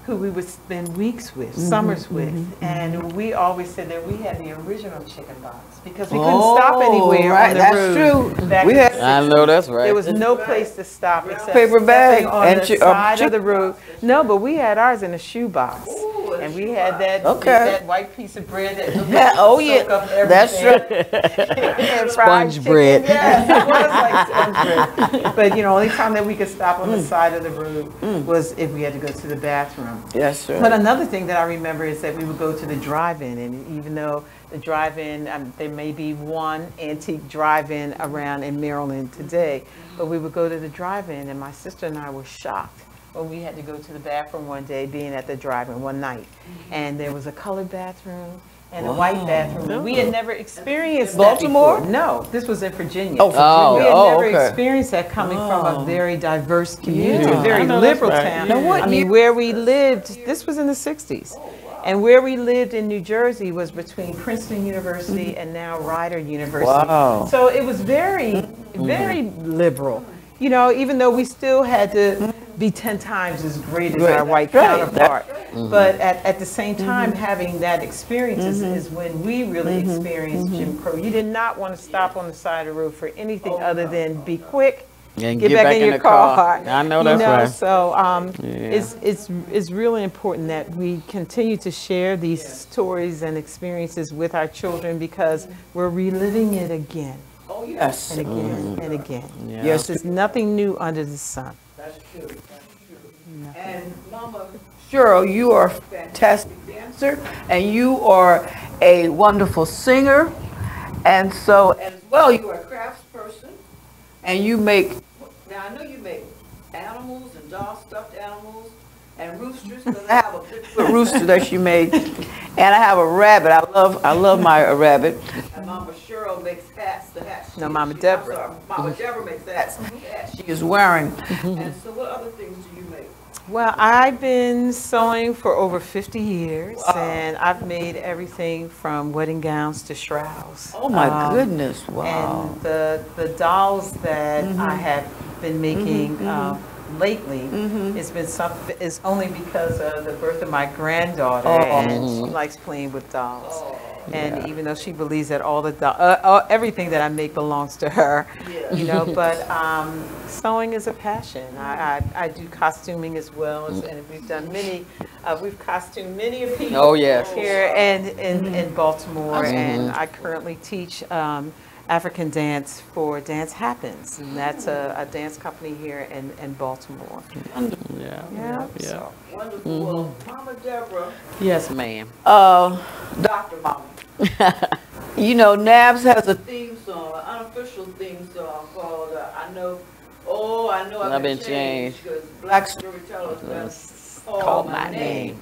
we would spend weeks with, summers with. And we always said that we had the original chicken box because we couldn't stop anywhere on the road. That's true. I know that's right. There was no place to stop except paper bag on and the side of the road. No, but we had ours in a shoebox. And we had that white piece of bread that looked like soak up everything. That's right. And sponge bread. Yes, it was like sponge bread. But you know, only time that we could stop on the side of the road was if we had to go to the bathroom. Yes, right. But another thing that I remember is that we would go to the drive-in, and even though the drive-in, there may be one antique drive-in around in Maryland today, but we would go to the drive-in, and my sister and I were shocked when we had to go to the bathroom one day, being at the drive-in one night, and there was a colored bathroom and a white bathroom. We had never experienced Baltimore? That before. No, this was in Virginia. Oh, Virginia. We had never experienced that coming from a very diverse community, a very liberal town. I mean, where we lived, this was in the 60s. And where we lived in New Jersey was between Princeton University and now Rider University. Wow. So it was very, very liberal. You know, even though we still had to be 10 times as great as our white counterpart. But at the same time, having that experience is when we really experienced Jim Crow. You did not want to stop on the side of the road for anything other than be quick, and get back in your car. I know that's right. So it's really important that we continue to share these stories and experiences with our children because we're reliving it again. Oh, yes. And again and again. Yeah. Yes, there's nothing new under the sun. That's true. That's true. And Mama Cheryl, you are a fantastic dancer, and you are a wonderful singer, and so as well you are a craftsperson, and you make. Now I know you make animals and doll stuffed animals and roosters. Because I have a Bigfoot rooster that you made, and I have a rabbit. I love my rabbit. And Mama Cheryl makes hats. The hats. No, Mama Deborah. Mama Deborah makes hats. She is wearing. And so, what other things do you make? Well, I've been sewing for over 50 years, and I've made everything from wedding gowns to shrouds. Oh my goodness! Wow. And the dolls that I have been making lately, it's been something. It's only because of the birth of my granddaughter, and she likes playing with dolls. And even though she believes that all the everything that I make belongs to her, you know, but sewing is a passion. I do costuming as well, and we've done we've costumed many of people here and in Baltimore, and I currently teach African dance for Dance Happens, and that's a dance company here in Baltimore. Wonderful. Yeah. So wonderful. Well, Mama Deborah. Yes, ma'am. Dr. Mama. You know, NABS has a theme song, an unofficial theme song called I know I've been changed because Black Storytellers just call my name.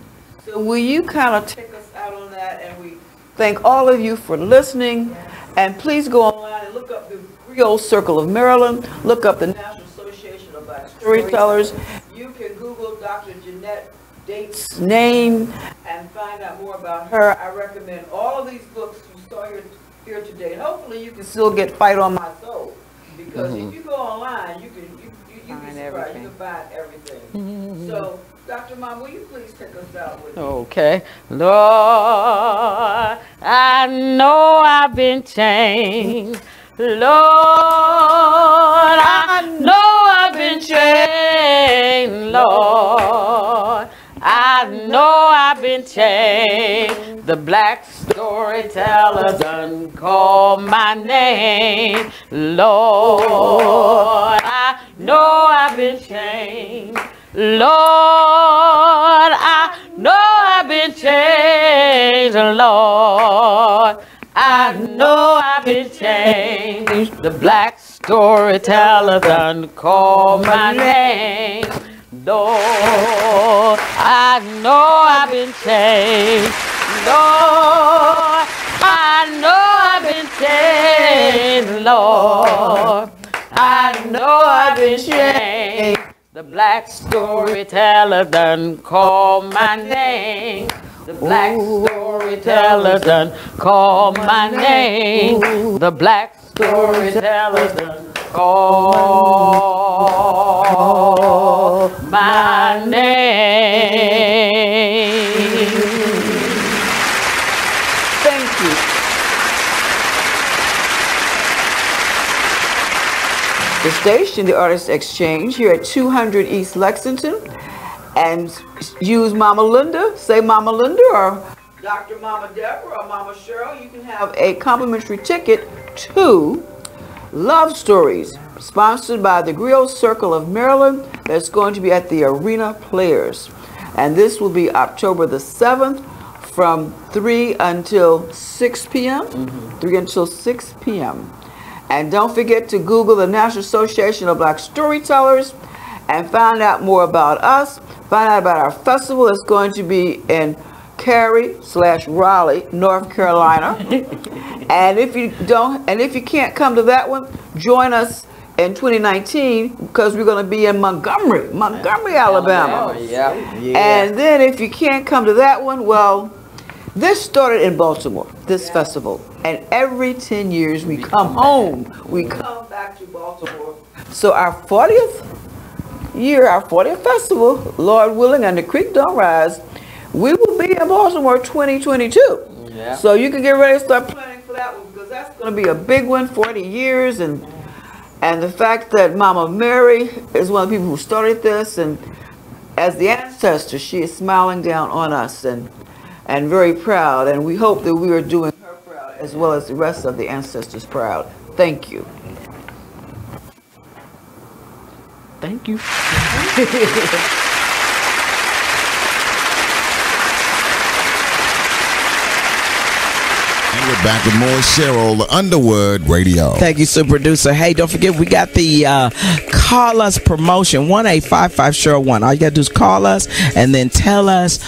So will you kind of take us out on that, and we thank all of you for listening. And please go online and look up the Creole Circle of Maryland. Look up the National Association of Black Storytellers. You can Google Dr. Jannette Date's name and find out more about her. I recommend all of these books you saw here today. And hopefully you can still get Fight on My Soul. Because if you go online, you can find everything. You can find everything. So, Dr. Mom, will you please take us out with Okay. Lord, I know I've been changed. Lord, I know I've been changed. Lord, I know I've been changed. The black storyteller done called my name. Lord, I know I've been changed. Lord, I know I've been changed. Lord, I know I've been changed. The black storyteller done called my name. Lord, I know I've been changed. Lord, I know I've been changed. Lord, I know I've been changed. The black storyteller done called my name. The black storyteller done called my name. The black storyteller done called my name. Thank you. The station, the Artist Exchange, here at 200 East Lexington, and use Mama Linda, say Mama Linda, or Dr. Mama Deborah, or Mama Cheryl. You can have a complimentary ticket to Love Stories, sponsored by the Creole Circle of Maryland. That's going to be at the Arena Players, and this will be October the 7th from 3 until 6 p.m. 3 until 6 p.m. And don't forget to Google the National Association of Black Storytellers and find out more about us. Find out about our festival. It's going to be in Cary/Raleigh, North Carolina. And if you can't come to that one, join us in 2019 because we're going to be in Montgomery, Alabama. Yeah. And then if you can't come to that one, well, this started in Baltimore, this festival. And every 10 years we come home. We come back to Baltimore. So our 40th year, our 40th festival, Lord willing, and the creek don't rise, we will be in Baltimore 2022. Yeah. So you can get ready to start planning for that one because that's going to be a big one, 40 years. And the fact that Mama Mary is one of the people who started this, and as the ancestor, she is smiling down on us and very proud. And we hope that we are doing her proud as well as the rest of the ancestors proud. Thank you. Thank you. And we're back with more Cheryl Underwood Radio. Thank you, super producer. Hey, don't forget we got the call us promotion 1-855-Cheryl1. All you gotta do is call us and then tell us